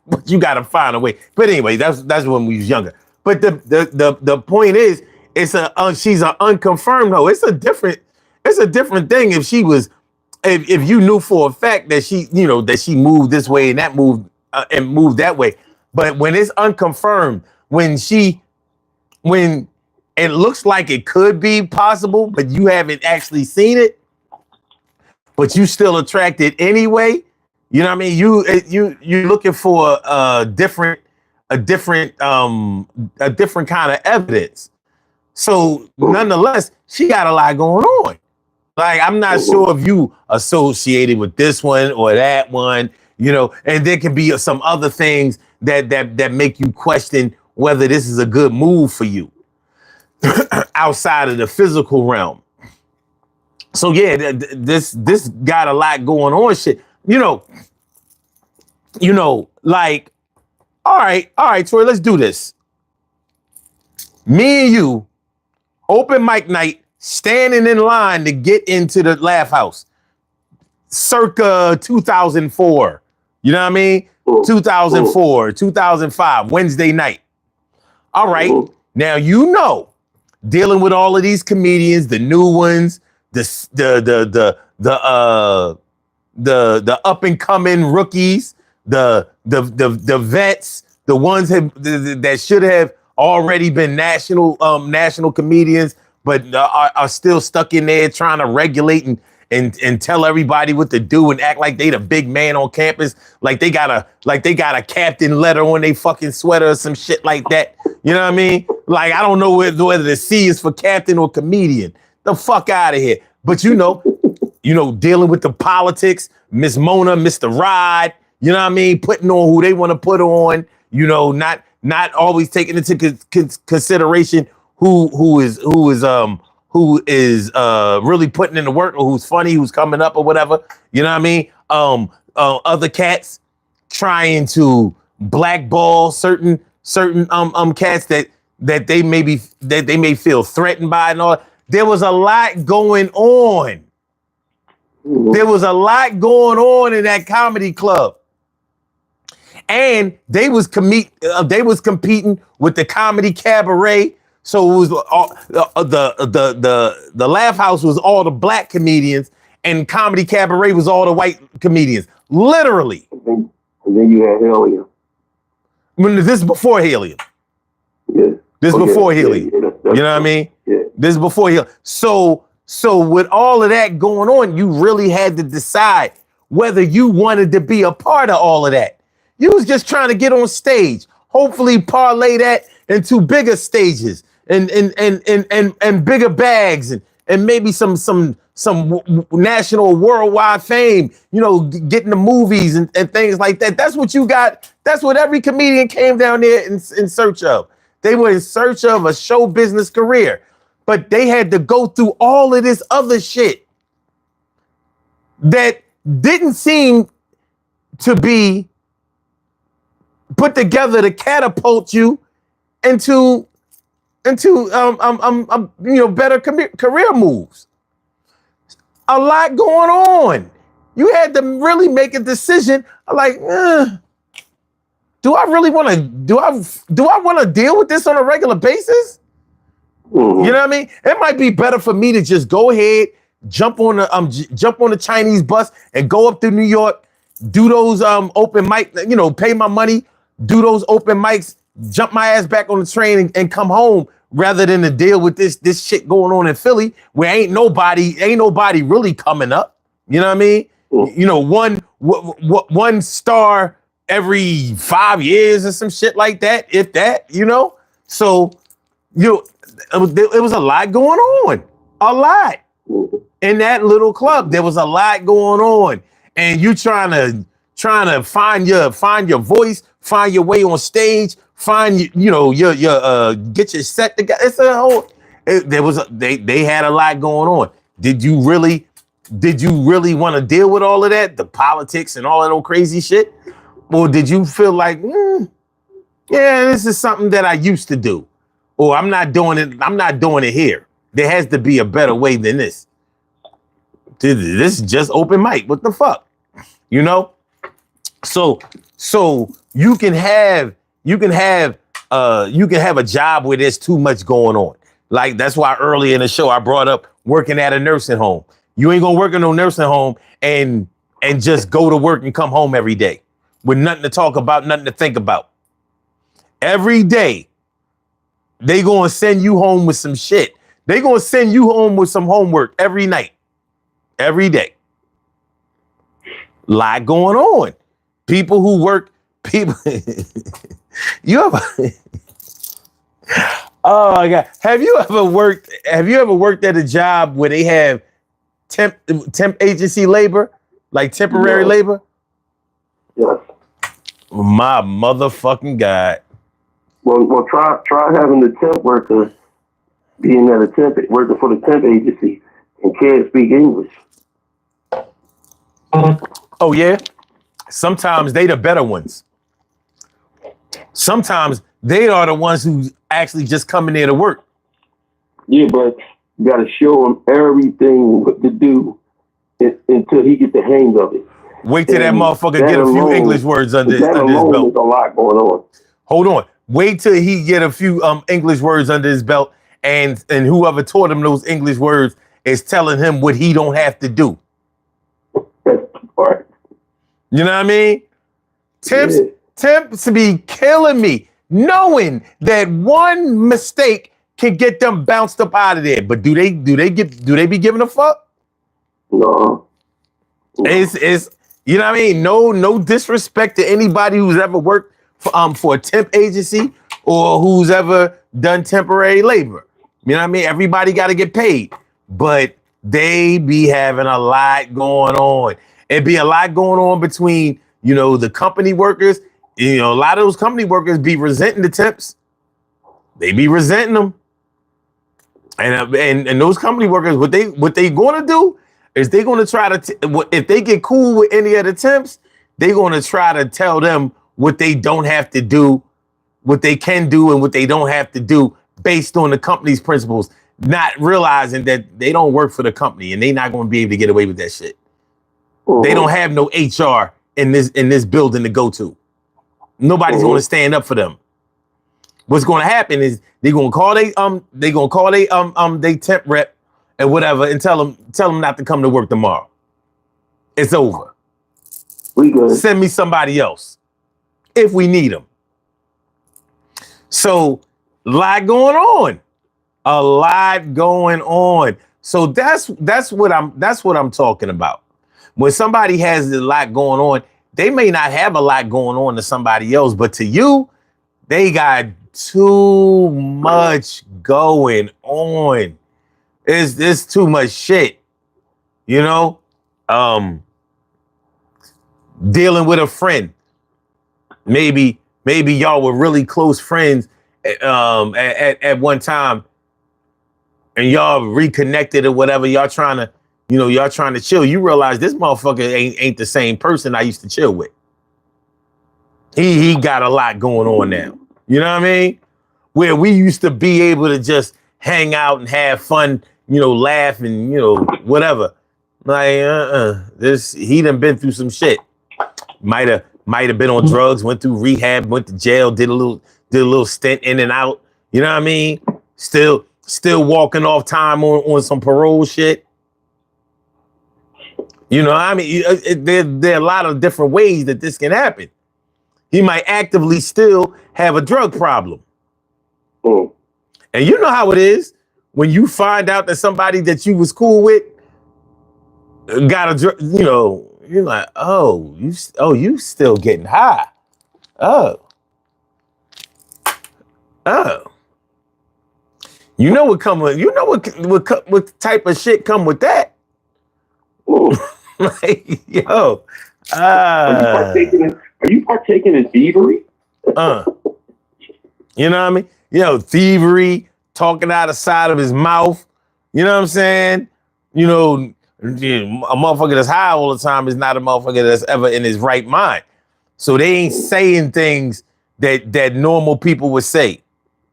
But you got to find a way. But anyway, that's when we was younger. But the point is, she's an unconfirmed hoe. It's a different thing if she was, if you knew for a fact that she, you know, that she moved this way and that moved and moved that way. But when it's unconfirmed, when it looks like it could be possible, but you haven't actually seen it, but you still attracted anyway. You know what I mean? You're looking for a different kind of evidence. So nonetheless, she got a lot going on. Like, I'm not sure if you associated with this one or that one, you know, and there can be some other things that make you question whether this is a good move for you outside of the physical realm. So yeah, this got a lot going on. Shit, you know, like, all right, Troy, let's do this. Me and you, open mic night, standing in line to get into the Laugh House, circa 2004. You know what I mean? 2004, 2005, Wednesday night. All right, now you know, dealing with all of these comedians, the new ones, the up and coming rookies, the vets, the ones that should have already been national comedians, but are still stuck in there trying to regulate and tell everybody what to do and act like they the big man on campus, like they got a captain letter on their fucking sweater or some shit like that. You know what I mean? Like, I don't know whether the C is for captain or comedian. The fuck out of here. But you know, dealing with the politics, Miss Mona, Mr. Rod, you know what I mean, putting on who they want to put on, not always taking into consideration who is really putting in the work, or who's funny, who's coming up or whatever, you know what I mean? Other cats trying to blackball certain cats that they may feel threatened by and all. There was a lot going on. There was a lot going on in that comedy club, and they was competing with the comedy cabaret. So it was the Laugh House was all the black comedians, and comedy cabaret was all the white comedians. Literally. And then you had Helium. This is before Helium. Yeah. This is before Helium. Yeah, you know what I mean? Yeah. This is before Helium. So with all of that going on, you really had to decide whether you wanted to be a part of all of that. You was just trying to get on stage, hopefully parlay that into bigger stages and bigger bags and maybe some national worldwide fame, getting the movies and things like that. That's what you got. That's what every comedian came down there in search of. They were in search of a show business career, but they had to go through all of this other shit that didn't seem to be put together to catapult you into better career moves. A lot going on. You had to really make a decision like, do I really want to do I want to deal with this on a regular basis? Mm-hmm. You know what I mean? It might be better for me to just go ahead, jump on the Chinese bus and go up to New York, do those open mic, pay my money, do those open mics, jump my ass back on the train and come home, rather than to deal with this shit going on in Philly where ain't nobody really coming up. You know what I mean? Mm-hmm. One star every 5 years or some shit like that, if that, So it was a lot going on, a lot in that little club. There was a lot going on, and you trying to find your voice, find your way on stage, find your get your set together. It's a whole. They had a lot going on. Did you really want to deal with all of that, the politics and all of that crazy shit, or did you feel like, yeah, this is something that I used to do, or I'm not doing it here. There has to be a better way than this. This is just open mic. What the fuck? So you can have a job where there's too much going on. Like, that's why earlier in the show I brought up working at a nursing home. You ain't gonna work in no nursing home and just go to work and come home every day with nothing to talk about, nothing to think about. Every day, they gonna send you home with some shit. They gonna send you home with some homework every night, every day. Lot going on. People who work, you ever, oh my God. Have you ever worked at a job where they have temp agency labor, like temporary labor? Yes. My motherfucking God. Well, try having the temp worker being at a temp, working for the temp agency and can't speak English. Oh yeah? Sometimes they the better ones. Sometimes they are the ones who actually just come in there to work. Yeah, but you got to show him everything what to do until he gets the hang of it. Wait till that motherfucker get a few English words under his belt. There's a lot going on. Hold on. Wait till he get a few English words under his belt, and whoever taught him those English words is telling him what he don't have to do. That's the part. You know what I mean? Temps be killing me, knowing that one mistake can get them bounced up out of there. But do they be giving a fuck? No. It's you know what I mean? No disrespect to anybody who's ever worked for a temp agency or who's ever done temporary labor. You know what I mean? Everybody got to get paid, but They be having a lot going on. It be a lot going on between, the company workers. A lot of those company workers be resenting the temps. They be resenting them. And those company workers, what they going to do is they going to try to, if they get cool with any of the temps, they going to try to tell them what they don't have to do, what they can do and what they don't have to do based on the company's principles, not realizing that they don't work for the company and they not going to be able to get away with that shit. They don't have no HR in this building to go to. Nobody's going to stand up for them. What's going to happen is they're going to call they temp rep and whatever and tell them not to come to work tomorrow. It's over. We good. Send me somebody else if we need them. So a lot going on. So that's what I'm talking about. When somebody has a lot going on, they may not have a lot going on to somebody else, but to you, they got too much going on. It's too much shit, dealing with a friend. Maybe y'all were really close friends at one time and y'all reconnected or whatever. Y'all trying to chill. You realize this motherfucker ain't the same person I used to chill with. He got a lot going on now. You know what I mean? Where we used to be able to just hang out and have fun, laugh and, whatever. Like, he done been through some shit. Might have been on drugs, went through rehab, went to jail, did a little stint in and out. You know what I mean? Still walking off time on some parole shit. There are a lot of different ways that this can happen. He might actively still have a drug problem. And you know how it is when you find out that somebody that you was cool with got a drug, you're like, you still getting high. Oh. You know what what type of shit come with that? Like, yo. Are you partaking in thievery? You know what I mean? Thievery, talking out the side of his mouth. You know what I'm saying? A motherfucker that's high all the time is not a motherfucker that's ever in his right mind. So they ain't saying things that normal people would say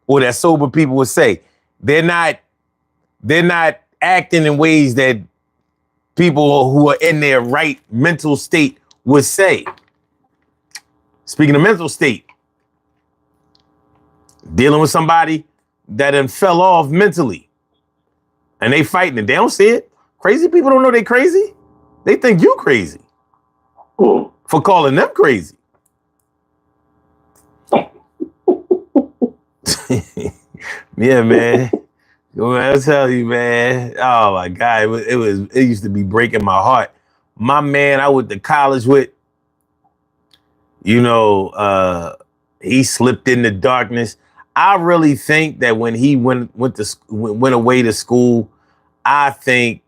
or that sober people would say. They're not acting in ways that people who are in their right mental state would say. Speaking of mental state, dealing with somebody that done fell off mentally and they fighting it. They don't see it. Crazy people don't know they crazy. They think you crazy for calling them crazy. Yeah, man. I'll tell you, man. Oh my God, it used to be breaking my heart. My man, I went to college with. He slipped in the darkness. I really think that when he went away to school, I think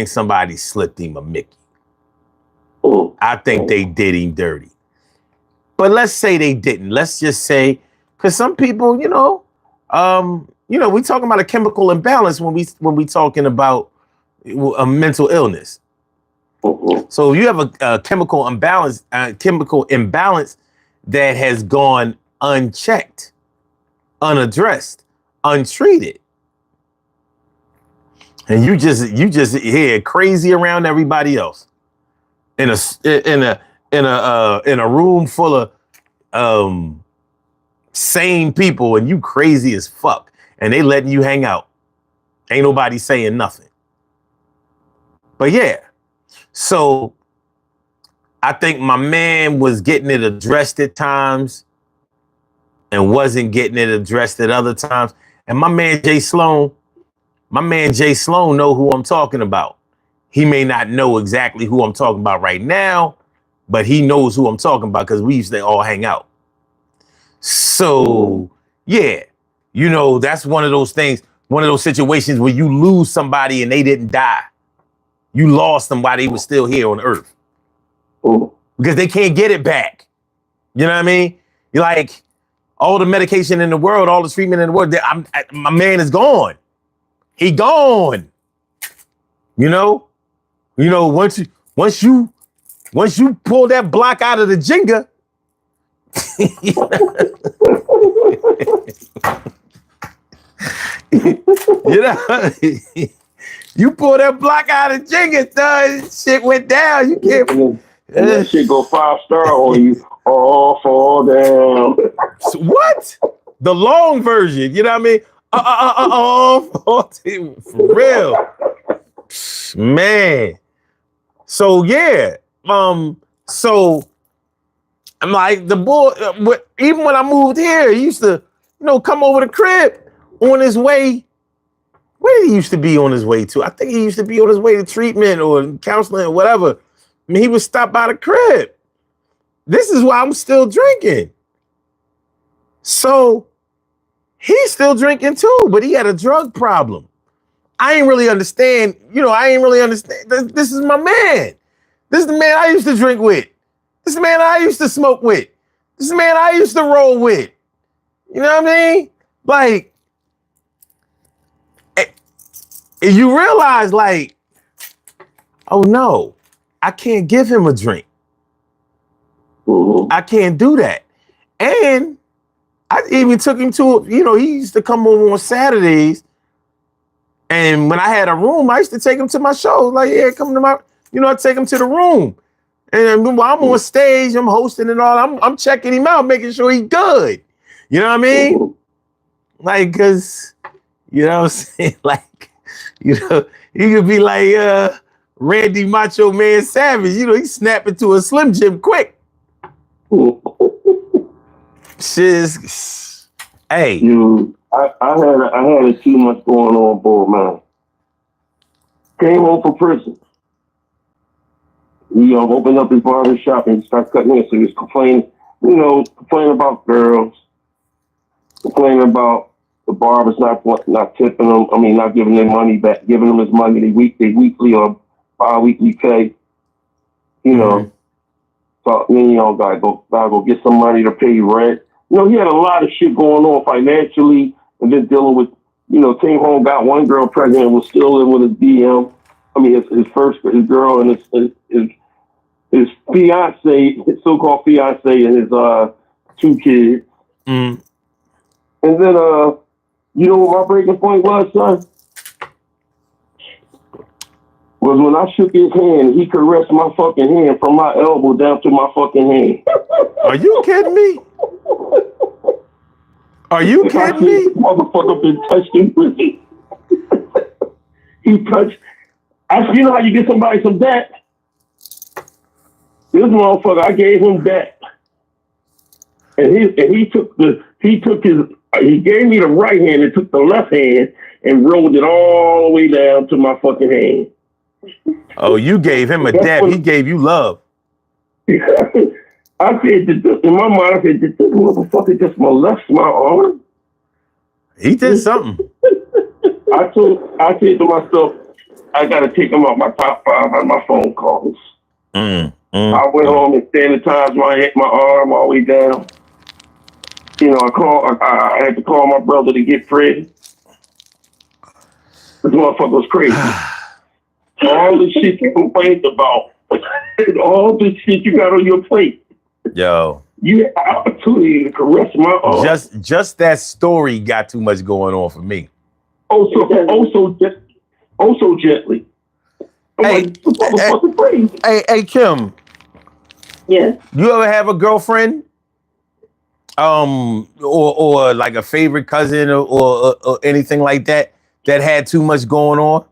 somebody slipped him a Mickey. I think they did him dirty. But let's say they didn't. Let's just say, because some people, we talking about a chemical imbalance when we talking about a mental illness. So if you have a chemical imbalance that has gone unchecked, unaddressed, untreated, and you just hear crazy around everybody else in a room full of sane people, and you crazy as fuck, and they letting you hang out. Ain't nobody saying nothing. But yeah. So I think my man was getting it addressed at times and wasn't getting it addressed at other times. And my man Jay Sloan know who I'm talking about. He may not know exactly who I'm talking about right now, but he knows who I'm talking about because we used to all hang out. So yeah, that's one of those things one of those situations where you lose somebody and they didn't die. You lost them while they were still here on earth. Because they can't get it back. You know what I mean? You're like, all the medication in the world, all the treatment in the world, my man is gone. He gone. You know, once you pull that block out of the Jenga, you know, you pull that block out of Jenga, shit went down. You can't. And that shit go 5-star on you. All fall down. What? The long version, you know what I mean? For real. Man. So yeah. So I'm like the boy, even when I moved here, he used to, come over the crib on his way. Where did he used to be on his way to? I think he used to be on his way to treatment or counseling or whatever. I mean, he would stop by the crib. This is why I'm still drinking. So he's still drinking too, but he had a drug problem. I ain't really understand. This is my man. This is the man I used to drink with. This is the man I used to smoke with. This is the man I used to roll with. You know what I mean? Like, and you realize, like, oh no, I can't give him a drink. I can't do that. And I even took him to, he used to come over on Saturdays. And when I had a room, I used to take him to my show. Like, yeah, come to my, I take him to the room. And while I'm on stage, I'm hosting and all, I'm checking him out, making sure he's good. You know what I mean? Like, cause, you know what I'm saying? Like, he could be like Randy Macho Man Savage. He snap into a Slim Jim quick. Shiz, hey. I had a 2 months going on, boy, man. Came home from prison. He opened up his barber shop and started cutting in. So he was complaining about girls, complaining about the barbers not tipping him. I mean, not giving them money back, giving him his money, they weekly or bi-weekly pay. So then gotta go get some money to pay rent. He had a lot of shit going on financially, and then dealing with, came home, got one girl pregnant, and was still in with his DM. I mean, his girl and his fiance, his so-called fiance, and his 2 kids. And then, what my breaking point was, son? Was when I shook his hand, he caressed my fucking hand from my elbow down to my fucking hand. Are you kidding me? Are you kidding me? Motherfucker been touching with me. He touched. You know how you get somebody some debt? This motherfucker, I gave him debt, and he gave me the right hand and took the left hand and rolled it all the way down to my fucking hand. Oh, you gave him a dab. He gave you love. I said, in my mind, did this motherfucker just molest my arm? He did something. I said to myself, I got to take him out my top 5 on my phone calls. I went home and sanitized my arm all the way down. I had to call my brother to get Fred. This motherfucker was crazy. All the shit you complained about, all the shit you got on your plate. Yo. You had the opportunity to caress my arm. Just that story got too much going on for me. So gently. Hey, Kim. Yes. You ever have a girlfriend? Or like a favorite cousin or anything like that had too much going on?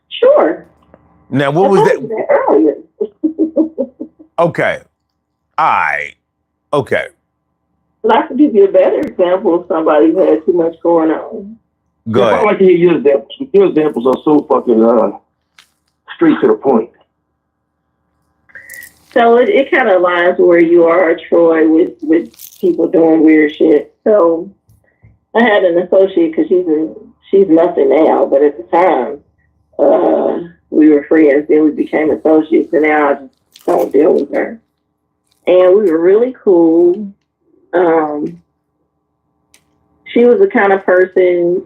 Sure. Now, what was that? Earlier. Okay. All right. Okay. I could give you a better example of somebody who had too much going on. Go ahead. I like to hear your examples. Your examples are so fucking straight to the point. So it kind of aligns where you are, Troy, with people doing weird shit. So I had an associate because she's she's nothing now, but at the time, we were friends. Then we became associates, and now I just don't deal with her. And we were really cool. Um, she was the kind of person,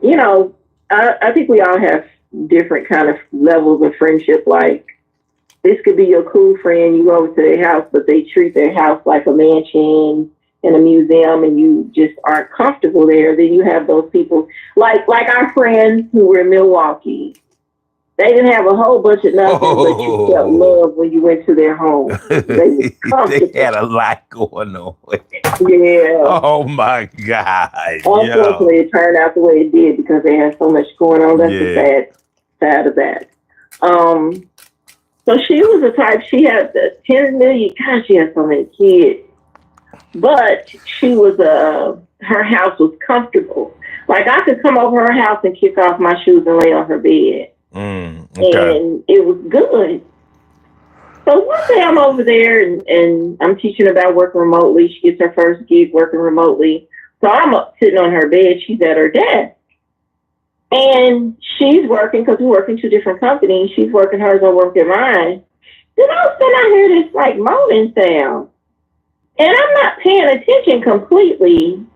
I think we all have different kind of levels of friendship. Like, this could be your cool friend. You go over to their house, but they treat their house like a mansion and a museum, and you just aren't comfortable there. Then you have those people, like our friends who were in Milwaukee. They didn't have a whole bunch of nothing, but you felt love when you went to their home. They had a lot going on. Yeah. Oh my God. Unfortunately, it turned out the way it did because they had so much going on. That's the sad side of that. So she was the type, she had the 10 million, gosh, she had so many kids. But she was, her house was comfortable. Like, I could come over her house and kick off my shoes and lay on her bed. Okay. And it was good. So one day I'm over there and I'm teaching about working remotely. She gets her first gig working remotely. So I'm up sitting on her bed. She's at her desk. And she's working, because we work in two different companies. She's working hers, I work at mine. Then all of a sudden I hear this like moaning sound. And I'm not paying attention completely.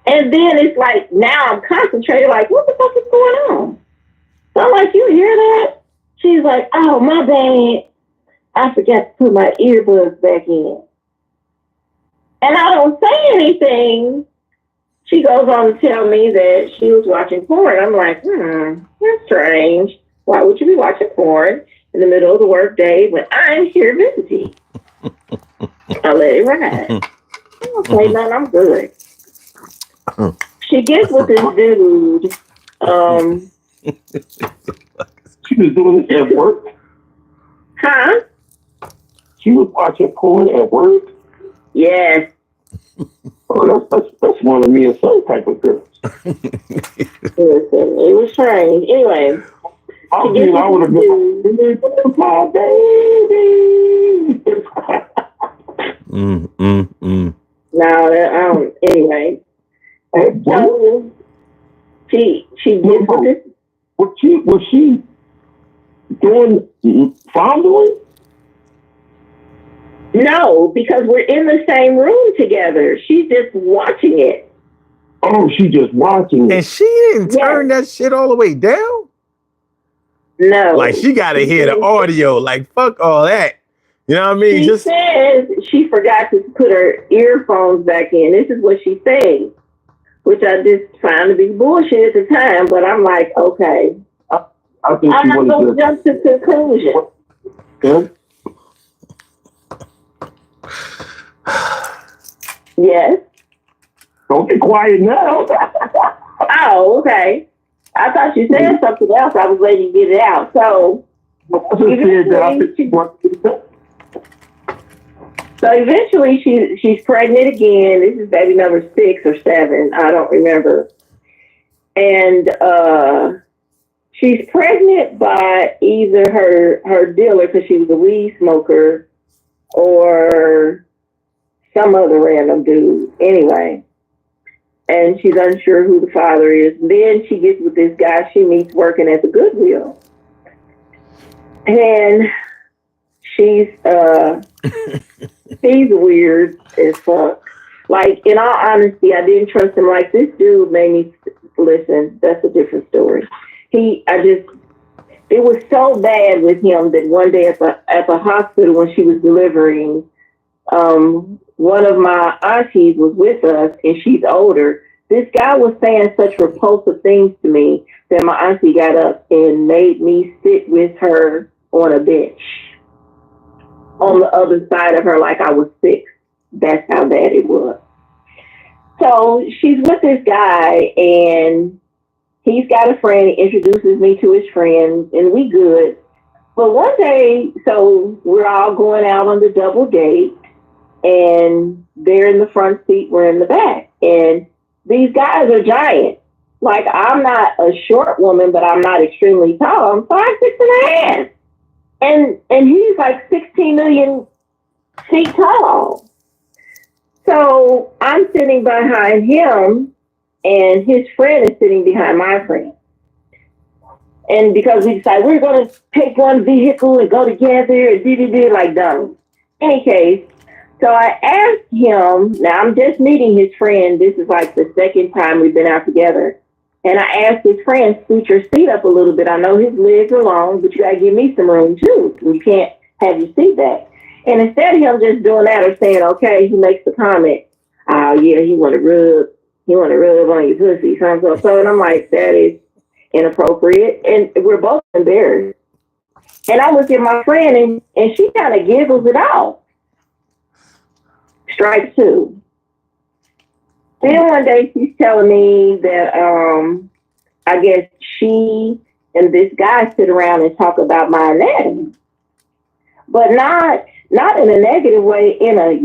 And then it's like, now I'm concentrated, like, what the fuck is going on? So I'm like, you hear that? She's like, oh, my bad. I forgot to put my earbuds back in. And I don't say anything. She goes on to tell me that she was watching porn. I'm like, that's strange. Why would you be watching porn in the middle of the work day when I'm here visiting? I let it ride. Okay, man, I'm good. She gets with this dude. She was doing this at work? Huh? She was watching porn at work? Yes. Oh, that's one of me and some type of girls. Listen, it was strange. Anyway. I would have been my baby. No, anyway. So she gets with this. Was she doing fondling? No, because we're in the same room together. She's just watching it. Oh, she just watching it. And she didn't turn that shit all the way down? No. Like, she got to hear the audio. Like, fuck all that. You know what I mean? She says she forgot to put her earphones back in. This is what she said, which I just found to be bullshit at the time. But I'm like, okay. I think I'm not going to jump to conclusion. Huh? Yes. Don't be quiet now. Oh, okay. I thought you said something else. I was letting you get it out. So, eventually she's pregnant again. This is baby number 6 or 7. I don't remember. And she's pregnant by either her dealer, because she was a weed smoker, or some other random dude. Anyway. And she's unsure who the father is. Then she gets with this guy she meets working at the Goodwill. And she's weird as fuck. Like, in all honesty, I didn't trust him. Like, this dude made me listen. That's a different story. It was so bad with him that one day at the hospital when she was delivering, one of my aunties was with us, and she's older. This guy was saying such repulsive things to me that my auntie got up and made me sit with her on a bench on the other side of her like I was 6. That's how bad it was. So she's with this guy, and he's got a friend. He introduces me to his friend, and we good. But one day, so we're all going out on the double date, and they're in the front seat, we're in the back. And these guys are giant. Like, I'm not a short woman, but I'm not extremely tall. I'm 5'6.5". And he's like 16 million feet tall. So I'm sitting behind him, and his friend is sitting behind my friend. And because we decided we're going to take one vehicle and go together and do like dummies. Any case, so I asked him, now I'm just meeting his friend. This is like the second time we've been out together. And I asked his friend, scoot your seat up a little bit. I know his legs are long, but you got to give me some room too. You can't have your seat back. And instead of him just doing that or saying, okay, he makes the comment, oh yeah, he want to rub on your pussy. So, and I'm like, that is inappropriate. And we're both embarrassed. And I look at my friend and she kind of giggles it out. Strike two. Then one day she's telling me that I guess she and this guy sit around and talk about my anatomy. But not in a negative way, in a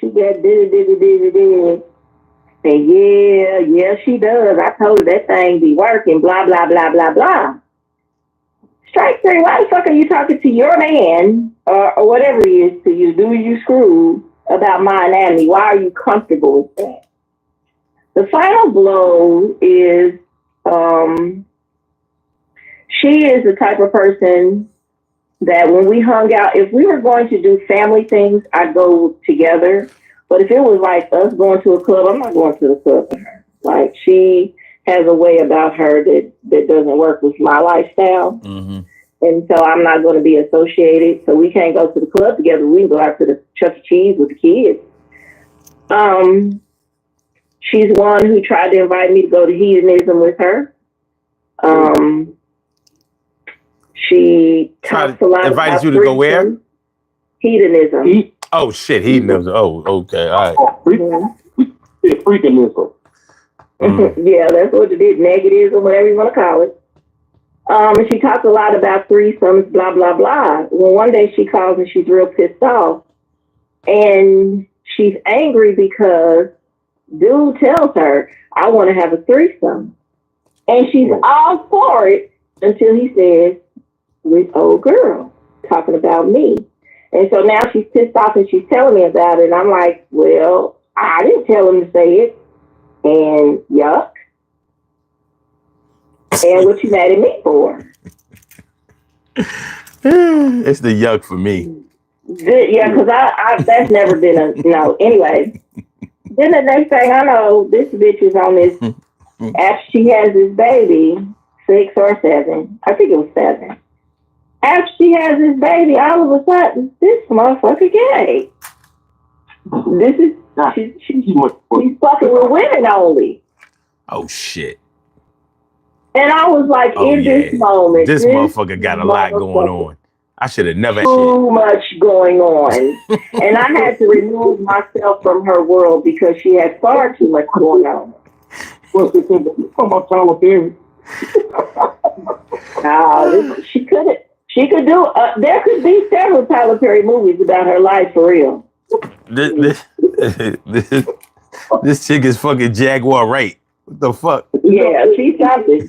she got did. And yeah, she does. I told her that thing be working, blah, blah, blah, blah, blah. Strike three, why the fuck are you talking to your man or whatever it is to you? Do you screw about my anatomy? Why are you comfortable with that? The final blow is she is the type of person that when we hung out, if we were going to do family things, I'd go together. But if it was like us going to a club, I'm not going to the club with her. Like, she has a way about her that doesn't work with my lifestyle. Mm-hmm. And so I'm not going to be associated. So we can't go to the club together. We can go out to the Chuck E. Cheese with the kids. She's one who tried to invite me to go to hedonism with her. She talks a lot invited about you to go where? Hedonism. Oh shit, hedonism. Oh, okay, all right. Freakinism. Yeah, that's what it is. Negativism, whatever you want to call it. And she talks a lot about threesomes, blah, blah, blah. Well, one day she calls and she's real pissed off. And she's angry because dude tells her, I want to have a threesome. And she's all for it until he says, with old girl, talking about me. And so now she's pissed off and she's telling me about it. And I'm like, well, I didn't tell him to say it. And yuck. And what you mad at me for? It's the yuck for me. Yeah, because I that's never been a no. Anyway, then the next thing I know, this bitch is on this after she has this baby, 6 or 7. I think it was 7. After she has this baby, all of a sudden, this motherfucker gay. This is she's fucking with women only. Oh shit. And I was like, this moment, this motherfucker got a lot going on. I should have never. Too much going on. And I had to remove myself from her world because she had far too much going on. What's the thing? Talking about Tyler Perry. She couldn't. She could do. There could be several Tyler Perry movies about her life for real. This chick is fucking Jaguar right. What the fuck? Yeah, she's something.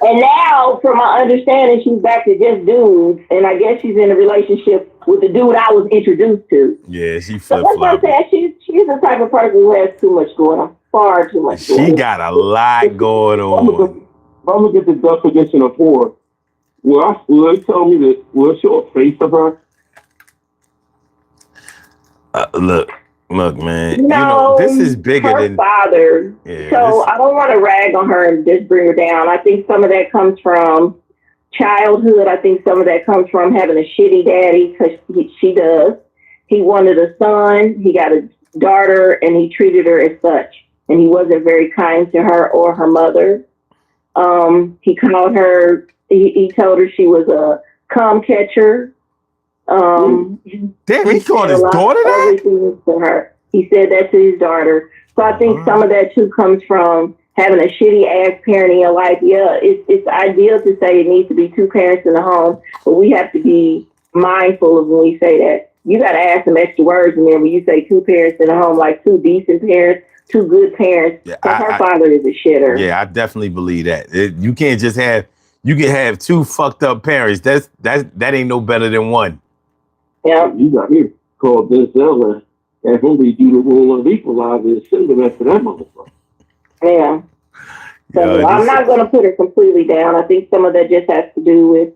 and now, from my understanding, she's back to just dudes, and I guess she's in a relationship with the dude I was introduced to. Yeah, she flip flop. So that's what I'm saying. She's the type of person who has too much going on, far too much. She got a lot going on. If I look at the definition of whore, will they tell me that? Will it show a face of her? Look, man. You know, this is bigger her than father. Yeah, so I don't want to rag on her and just bring her down. I think some of that comes from childhood. I think some of that comes from having a shitty daddy, because she does. He wanted a son. He got a daughter, and he treated her as such. And he wasn't very kind to her or her mother. He called her. He told her she was a cum catcher. Damn, he called his daughter that? To her. He said that to his daughter. So I think some of that too comes from having a shitty ass parent in your life. Yeah, it's ideal to say it needs to be 2 parents in the home, but we have to be mindful of when we say that. You got to add some extra words in there when you say 2 parents in the home, like 2 decent parents, 2 good parents. Yeah, her father is a shitter. Yeah, I definitely believe that. You can't just have. You can have 2 fucked up parents. That ain't no better than 1. Yeah. You got here called Denzel and he'll be due to rule of equalizer and send the rest of that motherfucker. Yeah. So I'm not going to put her completely down. I think some of that just has to do with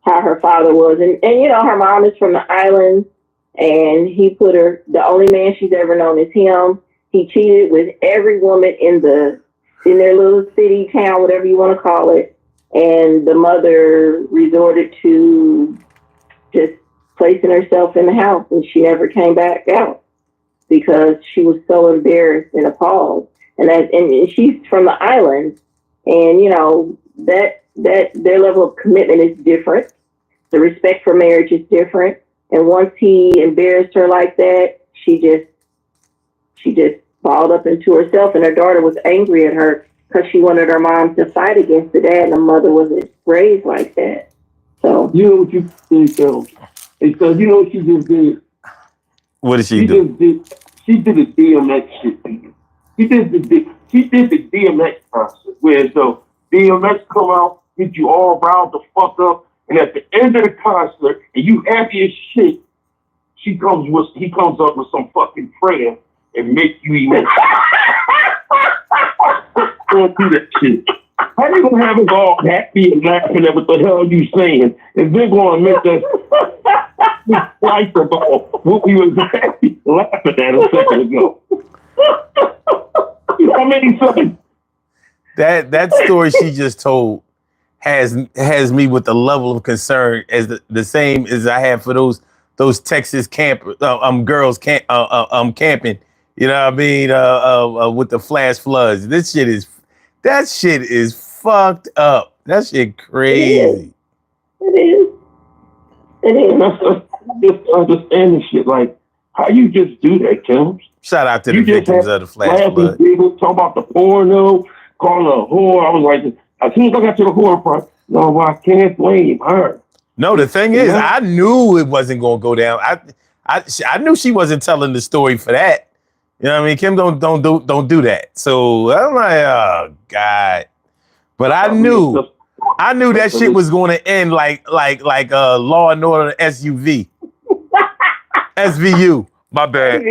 how her father was. And you know, her mom is from the islands, and he put her, the only man she's ever known is him. He cheated with every woman in their little city, town, whatever you want to call it. And the mother resorted to just placing herself in the house, and she never came back out because she was so embarrassed and appalled. And she's from the islands, and you know that their level of commitment is different. The respect for marriage is different. And once he embarrassed her like that, she just balled up into herself, and her daughter was angry at her because she wanted her mom to fight against the dad, and the mother wasn't raised like that. So you know what you think, because you know what she just did. What did she do? She did a DMX shit. She did the DMX concert where so DMX come out, get you all riled the fuck up, and at the end of the concert, and you happy as shit, he comes up with some fucking prayer and make you even don't do that shit. How you gonna have us all happy and laughing at what the hell you saying, and then gonna make us fight about what we was happy laughing at a second ago? You know what I mean, son? That story she just told has me with the level of concern as the same as I have for those Texas girls camping. You know what I mean? With the flash floods. That shit is fucked up. That shit crazy. It is. Just understanding shit like how you just do that, Kim. Shout out to the victims of the flash flood. Talk about the porno, calling her a whore. I was like, as soon as I got to the whore part, no, I can't blame her. No, the thing is, I knew it wasn't gonna go down. I knew she wasn't telling the story for that. You know what I mean? Kim don't do that. So I'm like, oh God. But I knew that shit was going to end like Law and Order SUV. SVU. My bad.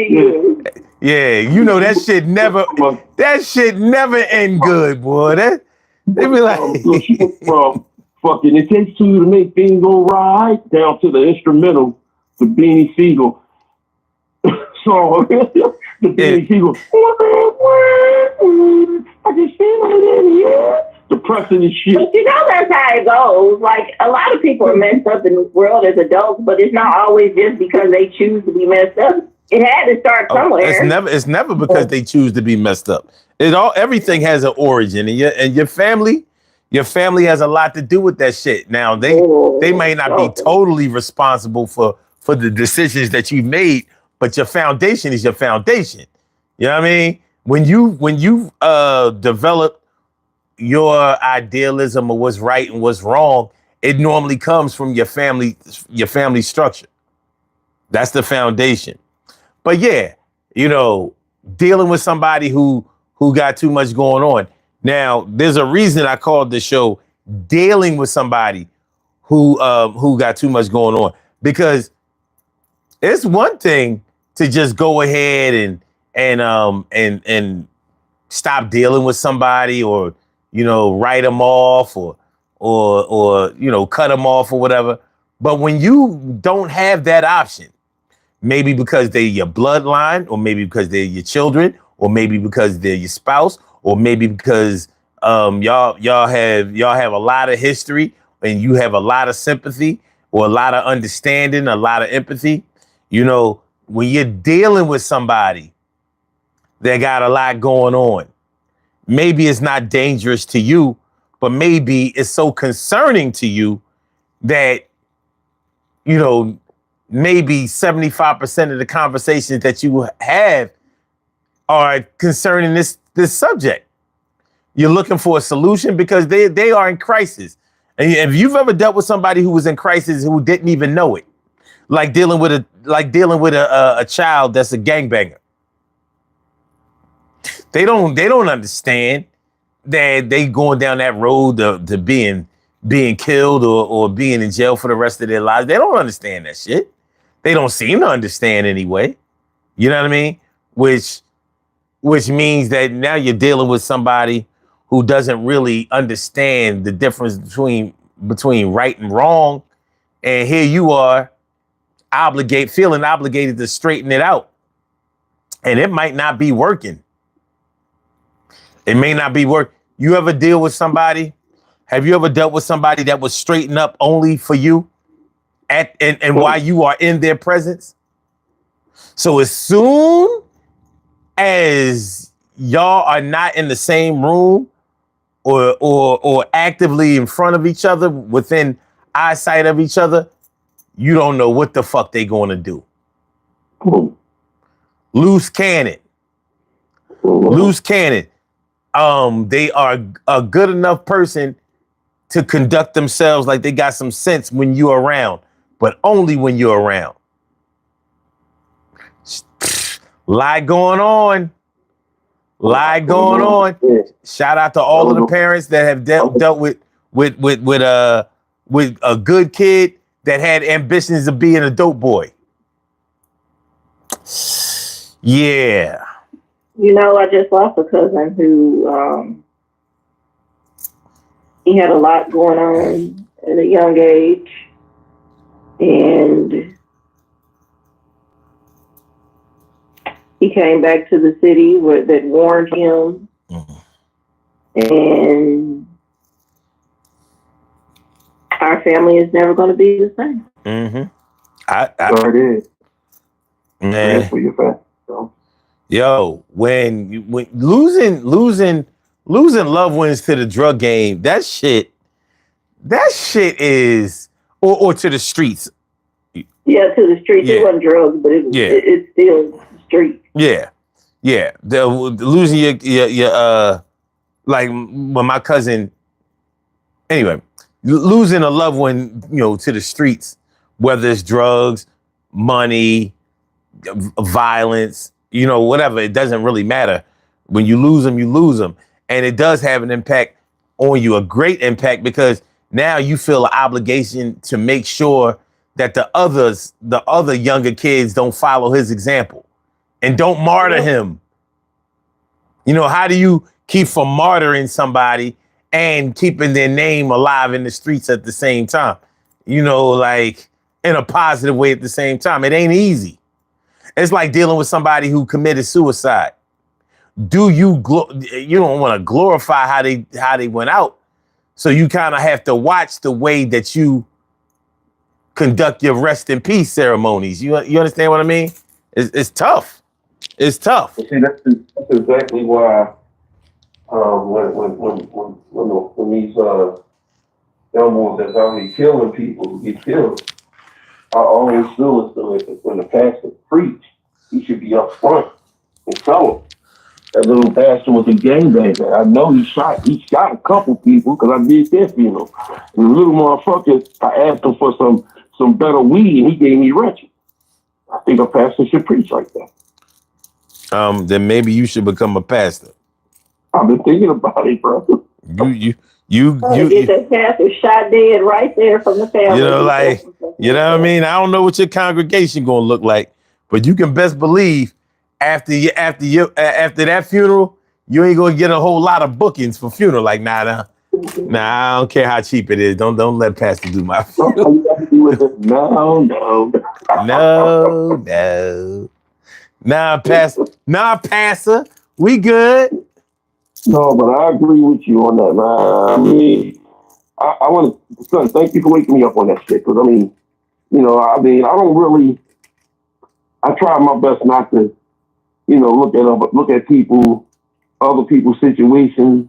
Yeah, you know that shit never end good, boy. They be like, so she was from fucking It Takes Two to Make Things Go Right down to the instrumental, the Beanie Siegel. So the Beanie Siegel. I just feel it in here. Depressing and shit. But you know that's how it goes. Like, a lot of people are messed up in this world as adults, but it's not always just because they choose to be messed up. It had to start somewhere. It's never because they choose to be messed up. Everything has an origin, and your family has a lot to do with that shit. Now they may not be totally responsible for the decisions that you made, but your foundation is your foundation. You know what I mean? When you develop your idealism of what's right and what's wrong, it normally comes from your family structure. That's the foundation. But yeah, you know, dealing with somebody who got too much going on. Now, there's a reason I called the show "Dealing with Somebody Who Got Too Much Going On," because it's one thing to just go ahead and stop dealing with somebody, or you know, write them off, or you know, cut them off or whatever. But when you don't have that option, maybe because they're your bloodline, or maybe because they're your children, or maybe because they're your spouse, or maybe because y'all have a lot of history and you have a lot of sympathy or a lot of understanding, a lot of empathy. You know, when you're dealing with somebody that got a lot going on, maybe it's not dangerous to you, but maybe it's so concerning to you that, you know, maybe 75% of the conversations that you have are concerning this subject. You're looking for a solution because they are in crisis. And if you've ever dealt with somebody who was in crisis who didn't even know it, like dealing with a child that's a gangbanger, they don't understand that they going down that road to being killed or being in jail for the rest of their lives. They don't understand that shit. They don't seem to understand anyway. You know what I mean? Which means that now you're dealing with somebody who doesn't really understand the difference between right and wrong. And here you are feeling obligated to straighten it out. And it might not be working. It may not be work. You ever deal with somebody? Have you ever dealt with somebody that was straightened up only for you and while you are in their presence? So as soon as y'all are not in the same room or actively in front of each other, within eyesight of each other, you don't know what the fuck they going to do. Loose cannon. Loose cannon. They are a good enough person to conduct themselves like they got some sense when you're around, but only when you're around. Lie going on. Lie going on. Shout out to all of the parents that have dealt with a good kid that had ambitions of being a dope boy. Yeah. You know, I just lost a cousin who he had a lot going on at a young age, and he came back to the city that warned him, and our family is never going to be the same. It is. Man. For your family. So. Yo, when losing loved ones to the drug game, that shit is, or to the streets. Yeah, to the streets. It wasn't drugs, but it's still the street. Yeah. Losing your like when my cousin. Anyway, losing a loved one, to the streets, whether it's drugs, money, violence, whatever, it doesn't really matter. When you lose them, you lose them. And it does have an impact on you, a great impact, because now you feel an obligation to make sure that the other younger kids don't follow his example and don't martyr him. How do you keep from martyring somebody and keeping their name alive in the streets at the same time? Like in a positive way at the same time. It ain't easy. It's like dealing with somebody who committed suicide. You don't want to glorify how they went out. So you kind of have to watch the way that you conduct your rest in peace ceremonies. You understand what I mean? It's tough. It's tough. See, that's exactly why when these young boys that's out here killing people who get killed, I always feel as though when the pastor preach, he should be up front and tell them. That little pastor was a gangbanger. I know he shot a couple people because I did their funeral. And the little motherfucker, I asked him for some better weed and he gave me wretched. I think a pastor should preach like that. Then maybe you should become a pastor. I've been thinking about it, bro. You get that pastor shot dead right there from the family. You know what I mean? I don't know what your congregation gonna look like, but you can best believe after that funeral, you ain't gonna get a whole lot of bookings for funeral. Like, nah, I don't care how cheap it is. Don't let pastor do my funeral. No. Nah, pastor, we good. No, but I agree with you on that, man. I mean, I want to, son, thank you for waking me up on that shit. Because, I try my best not to, look at other people's situations,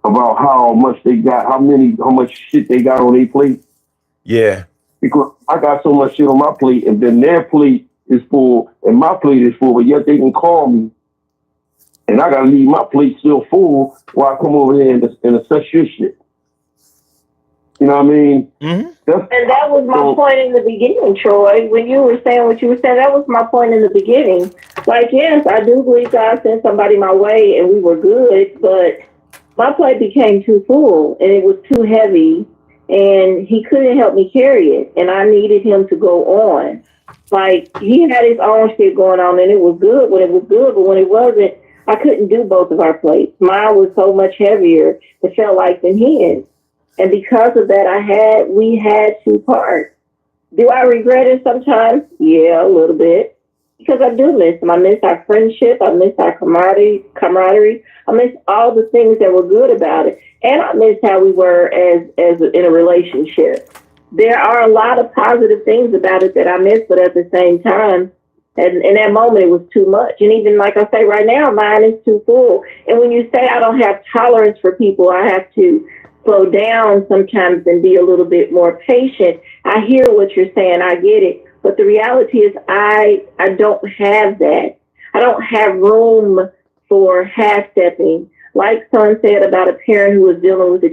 about how much they got, how much shit they got on their plate. Yeah. Because I got so much shit on my plate, and then their plate is full, and my plate is full, but yet they can call me. And I gotta leave my plate still full while I come over there and assess your shit. You know what I mean? Mm-hmm. And that was my point in the beginning, Troy. When you were saying what you were saying, that was my point in the beginning. Like, yes, I do believe God sent somebody my way and we were good, but my plate became too full and it was too heavy and he couldn't help me carry it. And I needed him to go on. Like, he had his own shit going on and it was good when it was good, but when it wasn't, I couldn't do both of our plates. Mine was so much heavier, it felt like, than his. And because of that, we had to part. Do I regret it sometimes? Yeah, a little bit. Because I do miss him. I miss our friendship. I miss our camaraderie. I miss all the things that were good about it. And I miss how we were as in a relationship. There are a lot of positive things about it that I miss, but at the same time, and in that moment, it was too much. And even like I say right now, mine is too full. And when you say I don't have tolerance for people, I have to slow down sometimes and be a little bit more patient. I hear what you're saying. I get it. But the reality is I don't have that. I don't have room for half stepping. Like son said about a parent who was dealing with a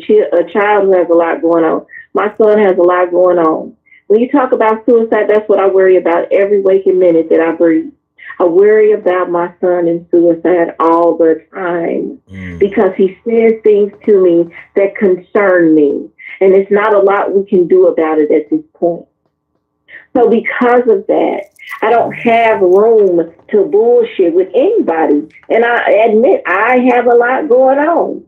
child who has a lot going on. My son has a lot going on. When you talk about suicide, that's what I worry about every waking minute that I breathe. I worry about my son and suicide all the time because he says things to me that concern me. And it's not a lot we can do about it at this point. So because of that, I don't have room to bullshit with anybody. And I admit I have a lot going on.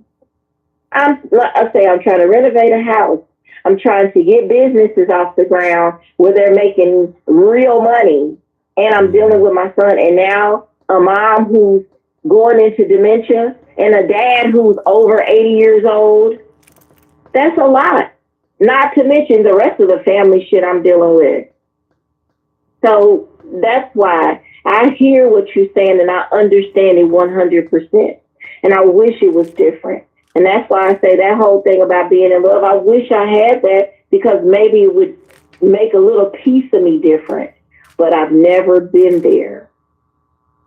I'm trying to renovate a house. I'm trying to get businesses off the ground where they're making real money. And I'm dealing with my son. And now a mom who's going into dementia and a dad who's over 80 years old. That's a lot. Not to mention the rest of the family shit I'm dealing with. So that's why I hear what you're saying and I understand it 100%. And I wish it was different. And that's why I say that whole thing about being in love, I wish I had that because maybe it would make a little piece of me different. But I've never been there.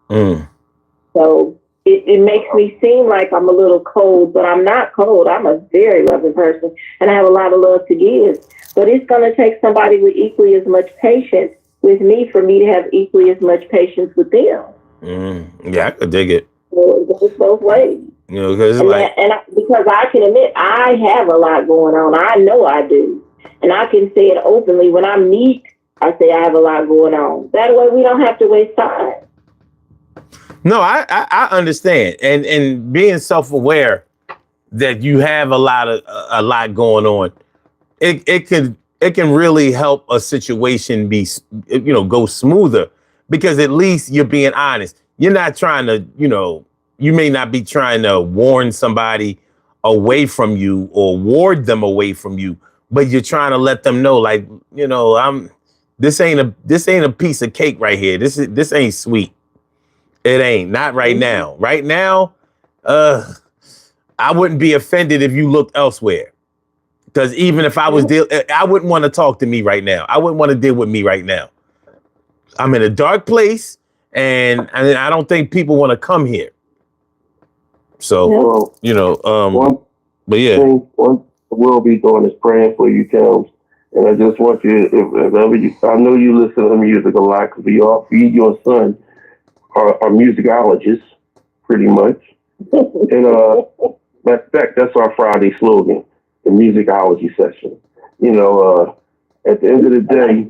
So it makes me seem like I'm a little cold, but I'm not cold. I'm a very loving person and I have a lot of love to give. But it's going to take somebody with equally as much patience with me for me to have equally as much patience with them. Yeah, I could dig it. So it goes both ways. You know, because because I can admit I have a lot going on. I know I do. And I can say it openly. When I meet, I say I have a lot going on. That way we don't have to waste time. No, I understand. And being self-aware that you have a lot going on, it can really help a situation be, go smoother because at least you're being honest. You're not trying to, you may not be trying to warn somebody away from you or ward them away from you, but you're trying to let them know, like, this ain't a piece of cake right here. This ain't sweet. It ain't. Not right now. Right now, I wouldn't be offended if you looked elsewhere. Because even if I was I wouldn't want to talk to me right now. I wouldn't want to deal with me right now. I'm in a dark place, and I don't think people want to come here. So, but yeah. One we'll be doing is praying for you, Tels. And I just want you, if ever I know you listen to music a lot because your son are musicologists, pretty much. And that's our Friday slogan, the musicology session. At the end of the day,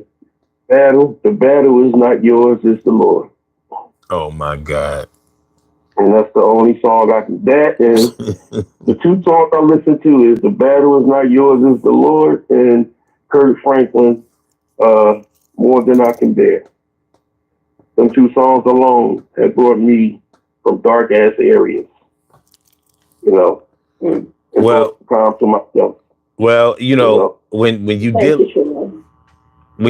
the battle is not yours, it's the Lord. Oh my God. And that's the only song I can. That is the two songs I listen to is "The Battle Is Not Yours, Is the Lord" and Kurt Franklin, "More Than I Can Bear." Them two songs alone have brought me from dark ass areas. Well, to myself. Well, when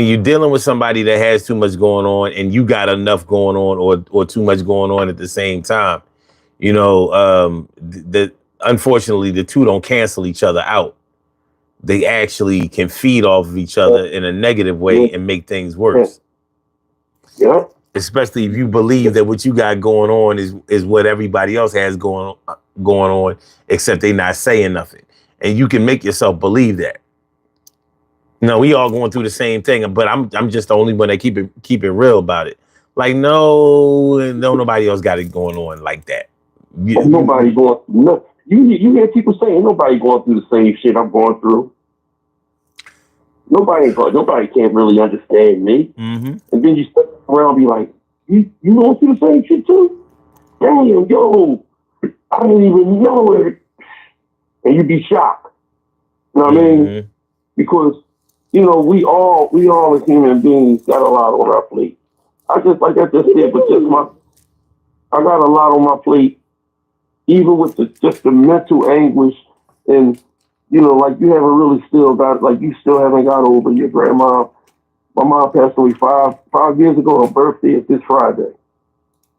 you're dealing with somebody that has too much going on and you got enough going on or too much going on at the same time, unfortunately the two don't cancel each other out. They actually can feed off of each other in a negative way and make things worse. Yeah. Especially if you believe that what you got going on is what everybody else has going on, except they not saying nothing. And you can make yourself believe that. No, we all going through the same thing, but I'm just the only one that keep it real about it. Like, nobody else got it going on like that. Nobody going. No, you hear people saying nobody going through the same shit I'm going through. Nobody can't really understand me. Mm-hmm. And then you sit around and be like, you going through the same shit too? damn, yo, I didn't even know it. And you'd be shocked. You know what I mean? Because, we all as human beings got a lot on our plate. I just said, but I got a lot on my plate, even with just the mental anguish and, like you haven't really still got, like you still haven't got over your grandma. My mom passed away 5 years ago. Her birthday is this Friday.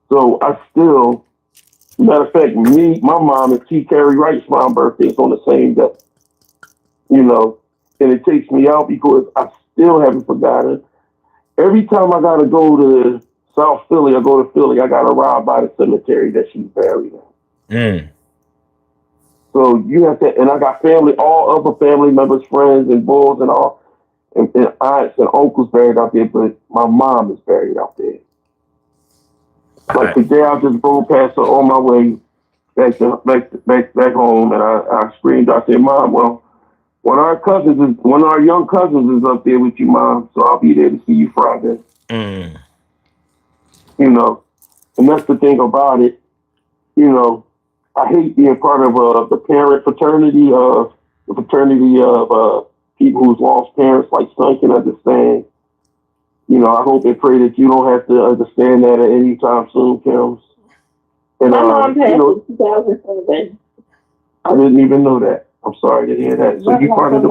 So I still, matter of fact, my mom and T. Carrie Wright's mom birthday is on the same day. And it takes me out because I still haven't forgotten. Every time I gotta go to South Philly, I go to Philly, I gotta ride by the cemetery that she's buried in. So you have to, and I got family, all other family members, friends, and boys, and all, and aunts and uncles buried out there, but my mom is buried out there. Like today, I just drove past her on my way back home, and I screamed. I said, "Mom, well, one of our young cousins is up there with you, Mom. So I'll be there to see you Friday." And that's the thing about it. I hate being part of the parent fraternity of people who's lost parents. Like son can understand. I hope and pray that you don't have to understand that at any time soon, Kim. And my mom passed in 2007. I didn't even know that. I'm sorry to hear that. So you part of the.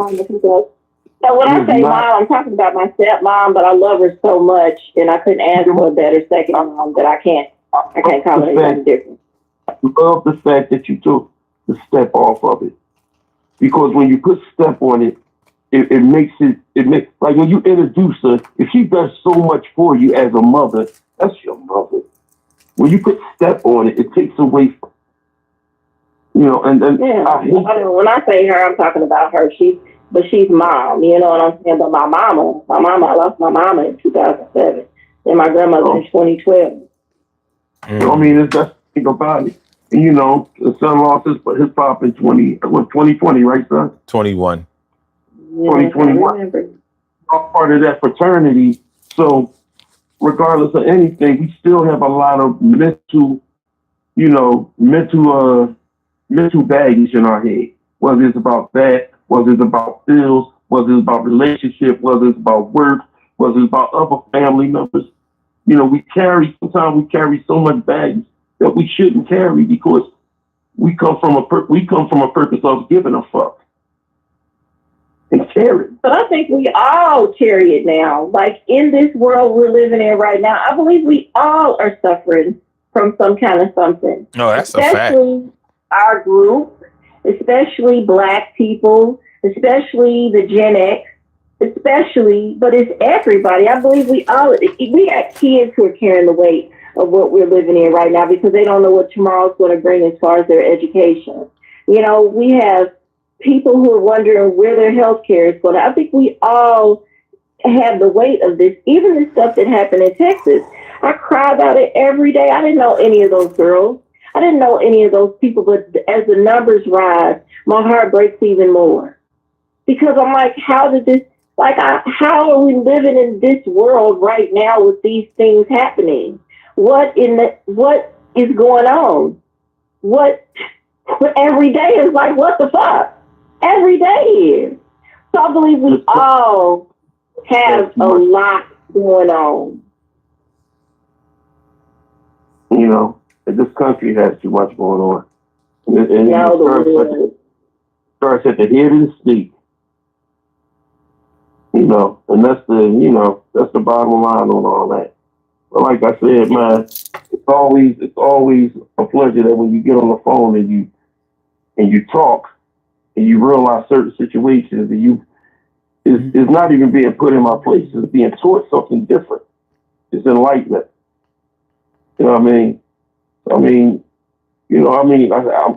So when I say mom, I'm talking about my stepmom, but I love her so much, and I couldn't ask for a better second mom that I can't call it anything different. I love the fact that you took the step off of it, because when you put step on it, it makes like when you introduce her, if she does so much for you as a mother, that's your mother. When you put step on it, it takes away from, and then when I say her, I'm talking about her. She's mom, you know what I'm saying? But I lost my mama in 2007, and my grandmother in 2012. So, I mean, that's the thing about it. And, the son lost his pop in 2020, right, son? 21. Yeah, 2021. I'm part of that fraternity. So, regardless of anything, we still have a lot of mental baggage in our head. Whether it's about that, whether it's about bills, whether it's about relationship, whether it's about work, whether it's about other family members. Sometimes we carry so much baggage that we shouldn't carry because we come from a purpose of giving a fuck and caring. But I think we all carry it now. Like in this world we're living in right now, I believe we all are suffering from some kind of something. No, that's a fact. Especially our group, especially Black people, especially the Gen X, but it's everybody. I believe we got kids who are carrying the weight of what we're living in right now because they don't know what tomorrow's going to bring as far as their education. We have people who are wondering where their health care is going. I think we all have the weight of this. Even the stuff that happened in Texas, I cry about it every day. I didn't know any of those girls. I didn't know any of those people, but as the numbers rise, my heart breaks even more. Because I'm like, how are we living in this world right now with these things happening? What is going on? Every day is like, what the fuck? Every day is. So I believe we all have a lot going on. This country has too much going on. And it starts at the head of the state. And that's the bottom line on all that. But like I said, man, it's always a pleasure that when you get on the phone and you talk and you realize certain situations and it's not even being put in my place, it's being taught something different. It's enlightenment. You know what I mean?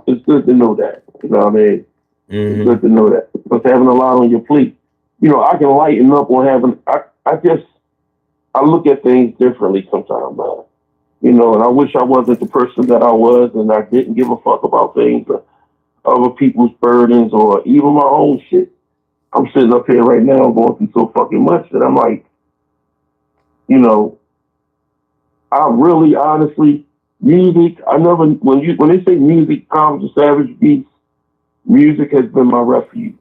It's good to know that. You know what I mean? Mm-hmm. It's good to know that. Because having a lot on your plate, I can lighten up on having, I look at things differently sometimes, man. And I wish I wasn't the person that I was and I didn't give a fuck about things or other people's burdens or even my own shit. I'm sitting up here right now going through so fucking much that I'm like, I really honestly Music, I never, when they say music comes to savage beats, music has been my refuge.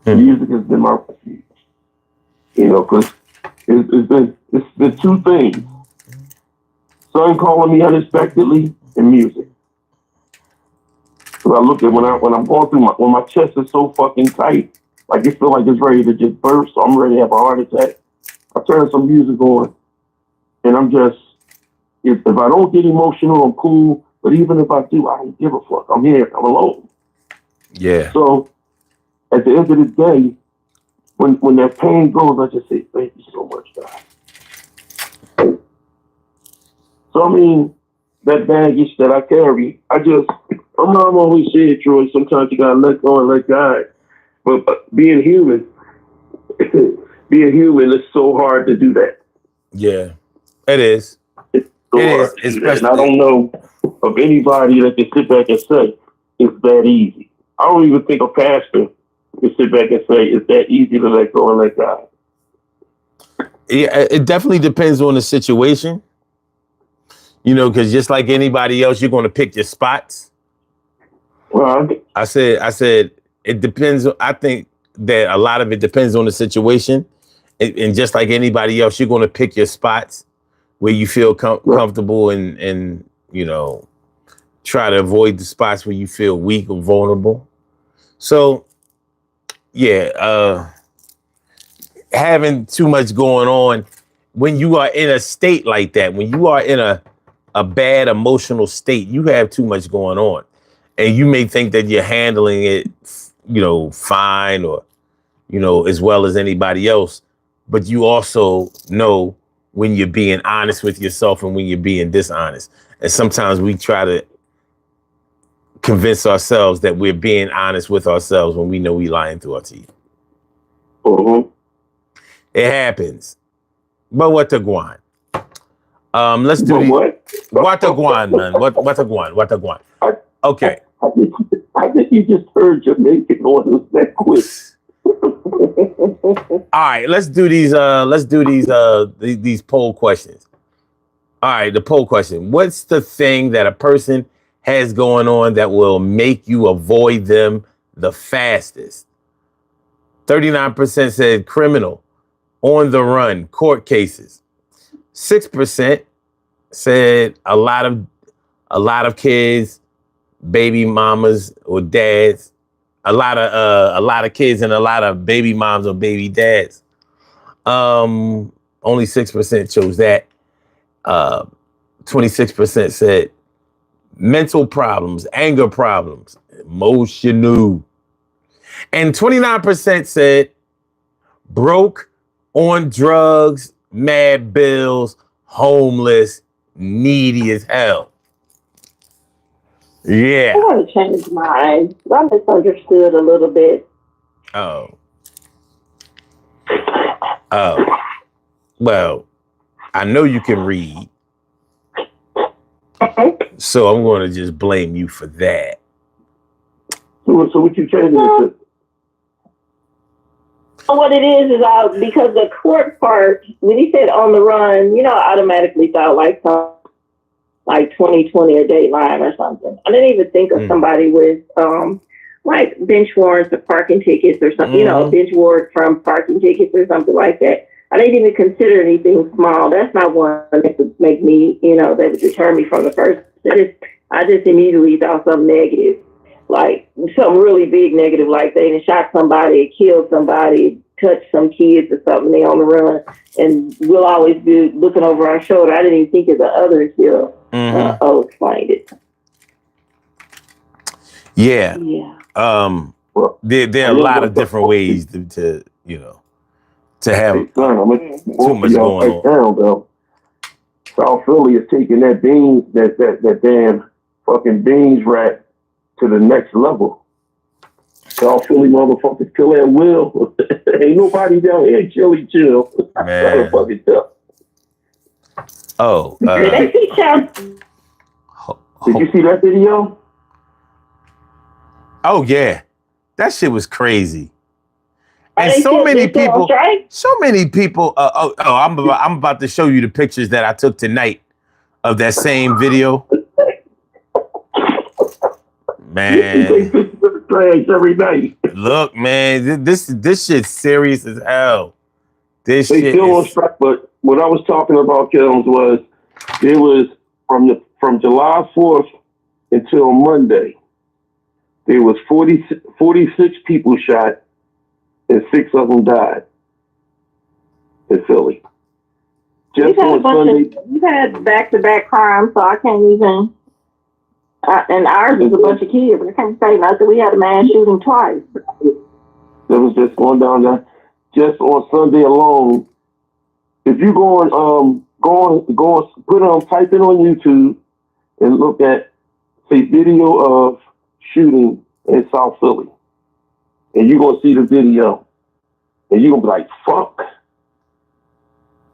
Music has been my refuge. You know, because it's the two things. Son calling me unexpectedly and music. Because I look at when I'm going through when my chest is so fucking tight, like it feels like it's ready to just burst, so I'm ready to have a heart attack. I turn some music on, and I'm just, if I don't get emotional, I'm cool. But even if I do, I don't give a fuck. I'm here. I'm alone. Yeah. So at the end of the day, when that pain goes, I just say, thank you so much, God. So I mean, that baggage that I carry, my mom always said, Troy, sometimes you gotta let go and let God. But being human, it's so hard to do that. Yeah, it is. It's so It hard is, to do that. And especially. I don't know of anybody that can sit back and say it's that easy. I don't even think a pastor can sit back and say it's that easy to let go and let God. Yeah, it definitely depends on the situation. You know, because just like anybody else, you're going to pick your spots. Well, I said, it depends. I think that a lot of it depends on the situation. And just like anybody else, you're going to pick your spots where you feel comfortable and, you know, try to avoid the spots where you feel weak or vulnerable. So, yeah, having too much going on when you are in a state like that, when you are in a bad emotional state, you have too much going on. And you may think that you're handling it, you know, fine or, you know, as well as anybody else. But you also know when you're being honest with yourself and when you're being dishonest. And sometimes we try to convince ourselves that we're being honest with ourselves when we know we're lying through our teeth. mm-hmm. It happens. But what the guan? Let's do what the guan, man. What the guan? Okay. I think you just heard Jamaican on us that quick. All right, let's do these poll questions. All right, the poll question. What's the thing that a person has going on that will make you avoid them the fastest? 39% said criminal, on the run, court cases. 6% said a lot of kids, baby mamas or dads, a lot of kids and a lot of baby moms or baby dads. Only 6% chose that. 26% said mental problems, anger problems, emotional. And 29% said broke, on drugs, mad bills, homeless, needy as hell. Yeah. I want to change mine. I misunderstood a little bit. Oh. Well, I know you can read. So I'm going to just blame you for that. So what you changing it to? What it is because the court part, when he said on the run, you know, I automatically thought like 2020 or Dateline or something. I didn't even think of somebody with like bench warrants or parking tickets or something, you know, bench warrant from parking tickets or something like that. I didn't even consider anything small. That's not one that would make me, you know, that would deter me from the first. I just immediately thought something negative, like something really big negative, like they shot somebody, killed somebody, touched some kids or something. They on the run, and we'll always be looking over our shoulder. I didn't even think of the other until explained it. Yeah. There are a lot of different ways to you know, to have too much going on. South Philly is taking that damn fucking beans rat to the next level. South Philly motherfuckers kill at will. Ain't nobody down here chill. Man. Fucking tough. Oh, did you see that video? Oh yeah, that shit was crazy. And so many people. I'm about to show you the pictures that I took tonight of that same video? Man, They take pictures of the trash every night. look, man, this shit's serious as hell. This They shit still on is. strike, but what I was talking about, Kelms, was it was from July 4th until Monday. There was 46 people shot, and 6 of them died in Philly. Just on Sunday. We've had back-to-back crimes, so I can't even. And ours is a bunch of kids. I can't say nothing. We had a man shooting twice. That was just going down there. Just on Sunday alone. If you go on, type it on YouTube and look at, say, video of shooting in South Philly, and you're gonna see the video, and you're gonna be like, "Fuck."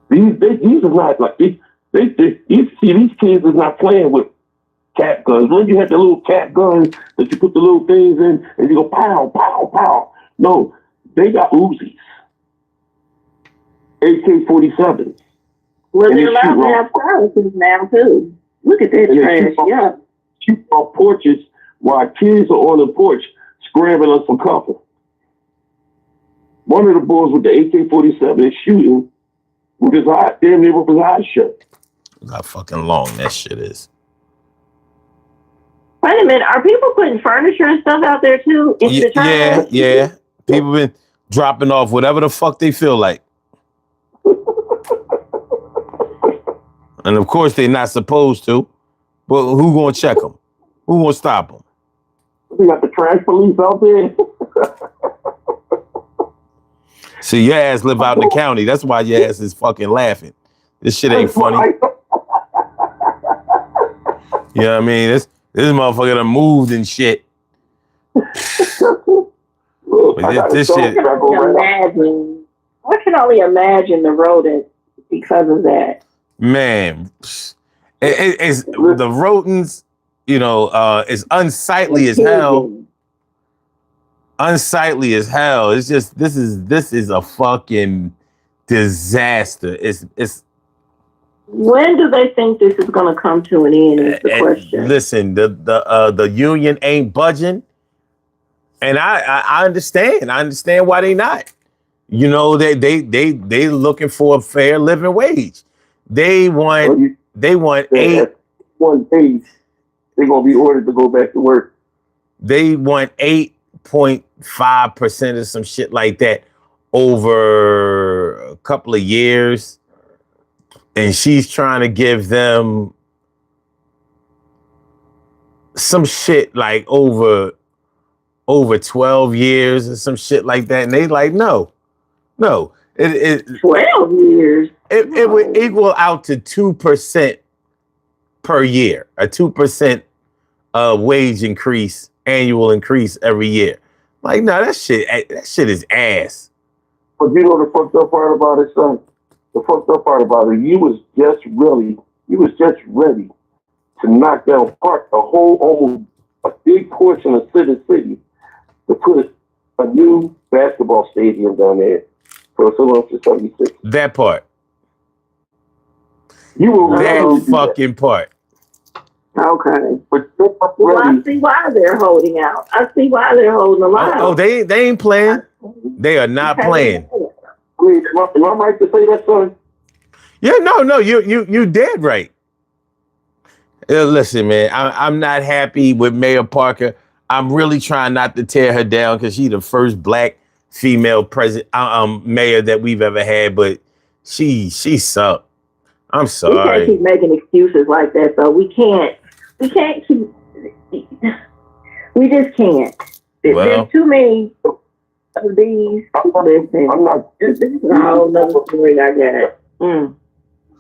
These are not like you see these kids is not playing with cap guns. When you have the little cap guns that you put the little things in and you go pow, pow, pow. No, they got Uzis, AK-47s. Well, they're allowed to have silencers now too. Look at that trash. Yeah. Shoot off porches while kids are on the porch scrambling us for cover. One of the boys with the AK-47 is shooting with his eye, damn near with his eyes shut. How fucking long that shit is. Wait a minute. Are people putting furniture and stuff out there too? Yeah. People been dropping off whatever the fuck they feel like. And of course they're not supposed to. But who gonna check them? Who gonna stop them? We got the trash police out there. See, your ass live out in the county. That's why your ass is fucking laughing. This shit ain't funny. You know what I mean? This motherfucker done moved and shit. This shit. I can only imagine the rodents because of that. Man, it's the rodents, is unsightly as hell. Unsightly as hell. It's just this is a fucking disaster. It's when do they think this is going to come to an end? Is the question. Listen, the union ain't budging, and I understand. I understand why they not. They looking for a fair living wage. They want 8. One page, they're gonna be ordered to go back to work. They want 8.5% or some shit like that over a couple of years. And she's trying to give them some shit like over 12 years or some shit like that. And they like, no. It 12 years. It would equal out to 2% per year, a 2% wage increase, annual increase every year. Like, no, that shit is ass. But you know the fucked up part about it, son? The fucked up part about it, you was just ready to knock down almost a big portion of City to put a new basketball stadium down there for Philadelphia 76. That part. You were that fucking part. Okay. But I see why they're holding out. I see why they're holding the line. Oh, they ain't playing. They are not playing. Wait, am I right to say that, son? Yeah, no, you dead right. Listen, man, I'm not happy with Mayor Parker. I'm really trying not to tear her down because she's the first black female mayor that we've ever had, but she sucked. I'm sorry. We can't keep making excuses like that, though. We just can't. There's too many of these. I'm not. This is a whole nother story I got.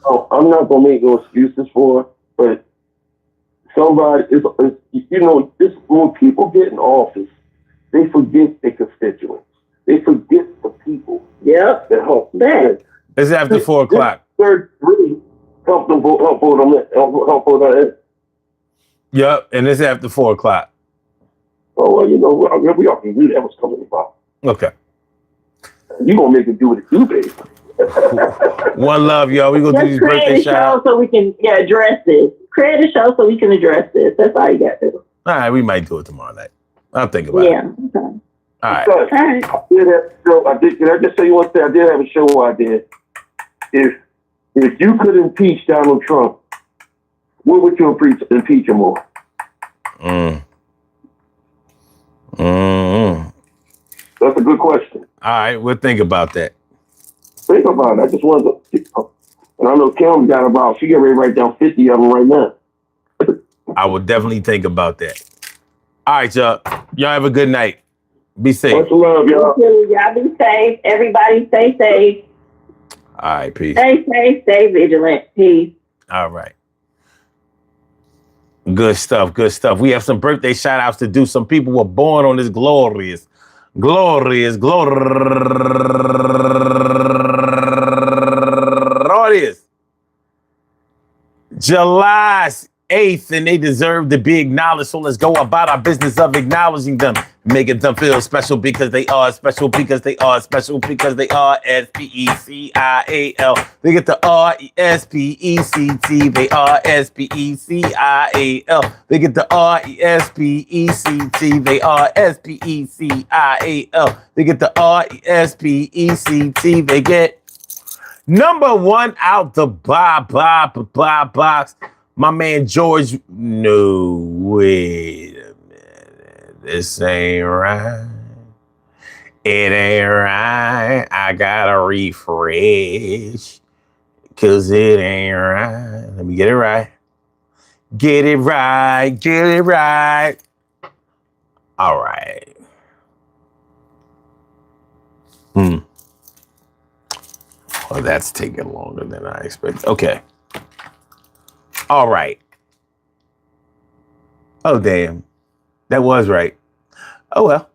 Oh, I'm not gonna make no excuses for her, but somebody is this when people get in office, they forget their constituents. They forget the people. Yep. That help. That. It's after 4 o'clock. Third degree help them vote on that. Yep, and it's after 4 o'clock. Oh well, we already knew that was coming about. Okay. You gonna make it do what it do, baby. One love, y'all. We gonna do Just these create birthday a shout show out. so we can address this. Create a show so we can address this. That's all you got to do. All right, we might do it tomorrow night. I'll think about it. Yeah. Okay. All right. All right. I did have a show. Can I just say one thing? I did have a show I did. If you could impeach Donald Trump, what would you impeach him on? That's a good question. All right, we'll think about that. Think about it. I just wanted to, and I know Kim got about, she got ready to write down 50 of them right now. I will definitely think about that. All right, y'all. Y'all have a good night. Be safe. Much love, y'all. Y'all be safe. Everybody stay safe. All right, peace. Stay safe. Stay vigilant. Peace. All right. Good stuff. Good stuff. We have some birthday shout outs to do. Some people were born on this glorious July 8th, and they deserve to be acknowledged. So let's go about our business of acknowledging them, making them feel special because they are special, because they are special, because they are S-P-E-C-I-A-L. They get the R-E-S-P-E-C-T. They are S-P-E-C-I-A-L. They get the R-E-S-P-E-C-T. They are S-P-E-C-I-A-L. They get the R-E-S-P-E-C-T. They get number one out the box. My man George, no, wait a minute. This ain't right. It ain't right. I gotta refresh. Cause it ain't right. Let me get it right. Get it right. Get it right. All right. Well, that's taking longer than I expected. Okay. All right. Oh, damn. That was right. Oh, well.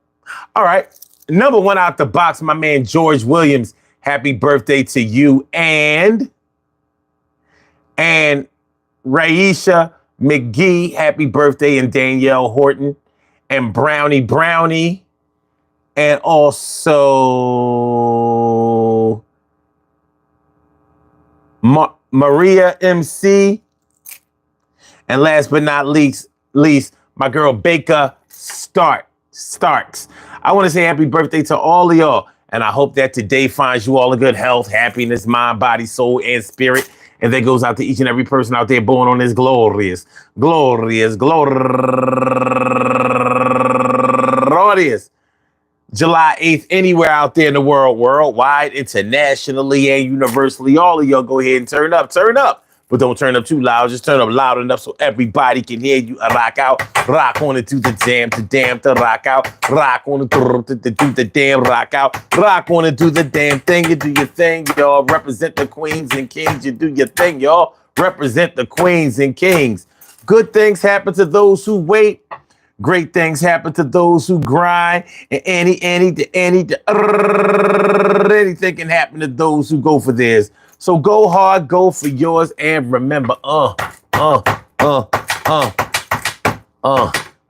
All right. Number one out the box, my man George Williams. Happy birthday to you and Raisha McGee. Happy birthday, and Danielle Horton and Brownie. And also Maria MC. And last but not least, my girl Baker Starks. I want to say happy birthday to all of y'all. And I hope that today finds you all in good health, happiness, mind, body, soul, and spirit. And that goes out to each and every person out there born on this glorious July 8th, anywhere out there in the world, worldwide, internationally, and universally. All of y'all go ahead and turn up. But don't turn up too loud. Just turn up loud enough so everybody can hear you. Rock out. Rock on it to the damn, to rock out. Rock on it to the damn, rock out. Rock on it, do the damn thing. You do your thing, y'all. Represent the queens and kings. You do your thing, y'all. Represent the queens and kings. Good things happen to those who wait. Great things happen to those who grind. And anything can happen to those who go for theirs. So go hard, go for yours, and remember, a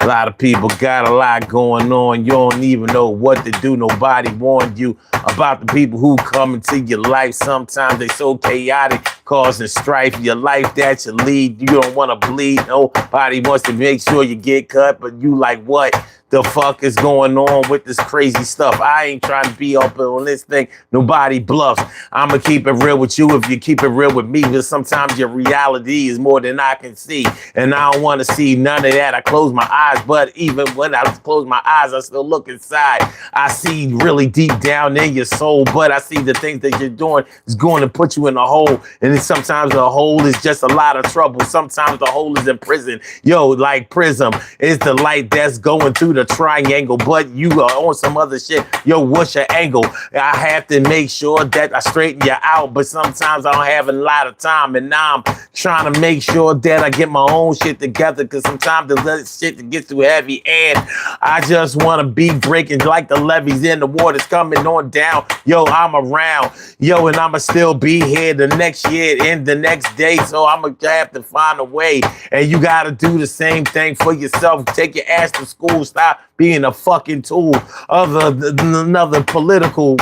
lot of people got a lot going on. You don't even know what to do. Nobody warned you about the people who come into your life. Sometimes they so chaotic, causing strife. Your life that you lead, you don't want to bleed. Nobody wants to make sure you get cut, but you like, what the fuck is going on with this crazy stuff? I ain't trying to be up on this thing. Nobody bluffs. I'ma keep it real with you if you keep it real with me, because sometimes your reality is more than I can see. And I don't want to see none of that. I close my eyes, but even when I close my eyes, I still look inside. I see really deep down in your soul, but I see the things that you're doing is going to put you in a hole. And then sometimes the hole is just a lot of trouble. Sometimes the hole is in prison. Yo, like Prism is the light that's going through the triangle, but you are on some other shit. Yo, what's your angle? I have to make sure that I straighten you out, but sometimes I don't have a lot of time, and now I'm trying to make sure that I get my own shit together, because sometimes the shit gets too heavy, and I just want to be breaking like the levees in the water's coming on down. Yo, I'm around. Yo, and I'ma still be here the next year and the next day, so I'ma have to find a way, and you gotta do the same thing for yourself. Take your ass to school. Stop being a fucking tool of another political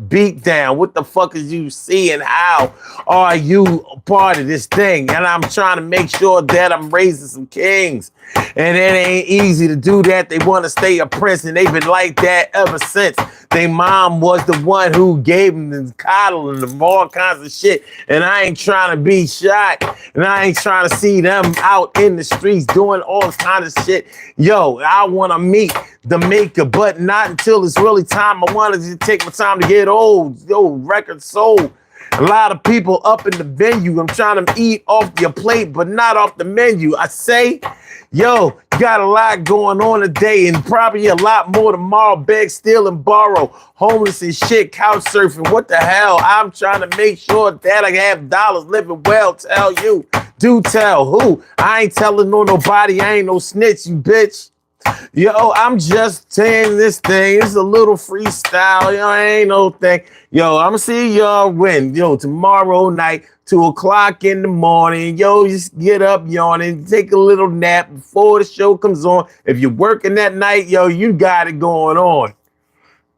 beat down. What the fuck is you seeing? How are you part of this thing? And I'm trying to make sure that I'm raising some kings. And it ain't easy to do that. They want to stay a prince, and they've been like that ever since. Their mom was the one who gave them the coddle and all kinds of shit. And I ain't trying to be shot. And I ain't trying to see them out in the streets doing all kinds of shit. Yo, I want to meet the maker, but not until it's really time. I wanted to take my time to get old. Yo, record sold. A lot of people up in the venue. I'm trying to eat off your plate, but not off the menu. I say, yo, you got a lot going on today and probably a lot more tomorrow. Beg, steal, and borrow. Homeless and shit, couch surfing. What the hell? I'm trying to make sure that I have dollars living well. Tell you. Do tell who? I ain't telling no nobody. I ain't no snitch, you bitch. Yo, I'm just saying this thing. It's a little freestyle. Yo, ain't no thing. Yo, I'm gonna see y'all when. Yo, tomorrow night, 2:00 in the morning. Yo, just get up, yawning, take a little nap before the show comes on. If you're working that night, yo, you got it going on.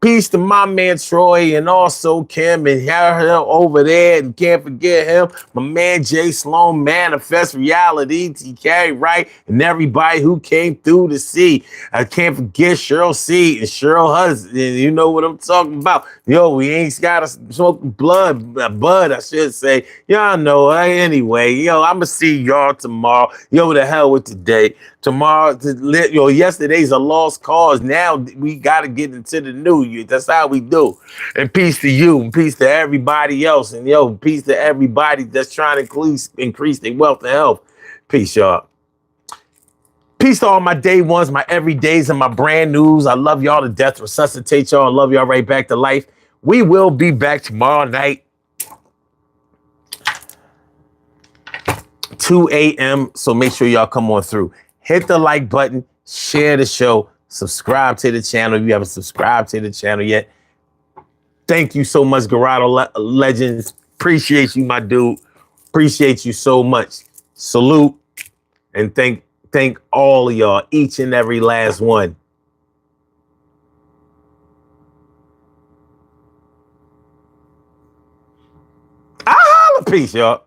Peace to my man Troy and also Kim and her over there, and can't forget him, my man Jay Sloan, Manifest Reality, TK, right? And everybody who came through to see. I can't forget Cheryl C and Cheryl Hudson. You know what I'm talking about. Yo, we ain't got to smoke bud, I should say. Y'all know. Anyway, yo, I'm going to see y'all tomorrow. Yo, the hell with today. Tomorrow, yesterday's a lost cause. Now we got to get into the new. That's how we do. And peace to you, and peace to everybody else, and yo, peace to everybody that's trying to increase their wealth and health. Peace, y'all. Peace to all my day ones, my everydays, and my brand news. I love y'all to death. Resuscitate y'all. I love y'all right back to life. We will be back tomorrow night, 2 a.m. So make sure y'all come on through. Hit the like button, share the show, subscribe to the channel if you haven't subscribed to the channel yet. Thank you so much, Garado Legends. Appreciate you, my dude. Appreciate you so much. Salute and thank all of y'all, each and every last one. Peace, y'all.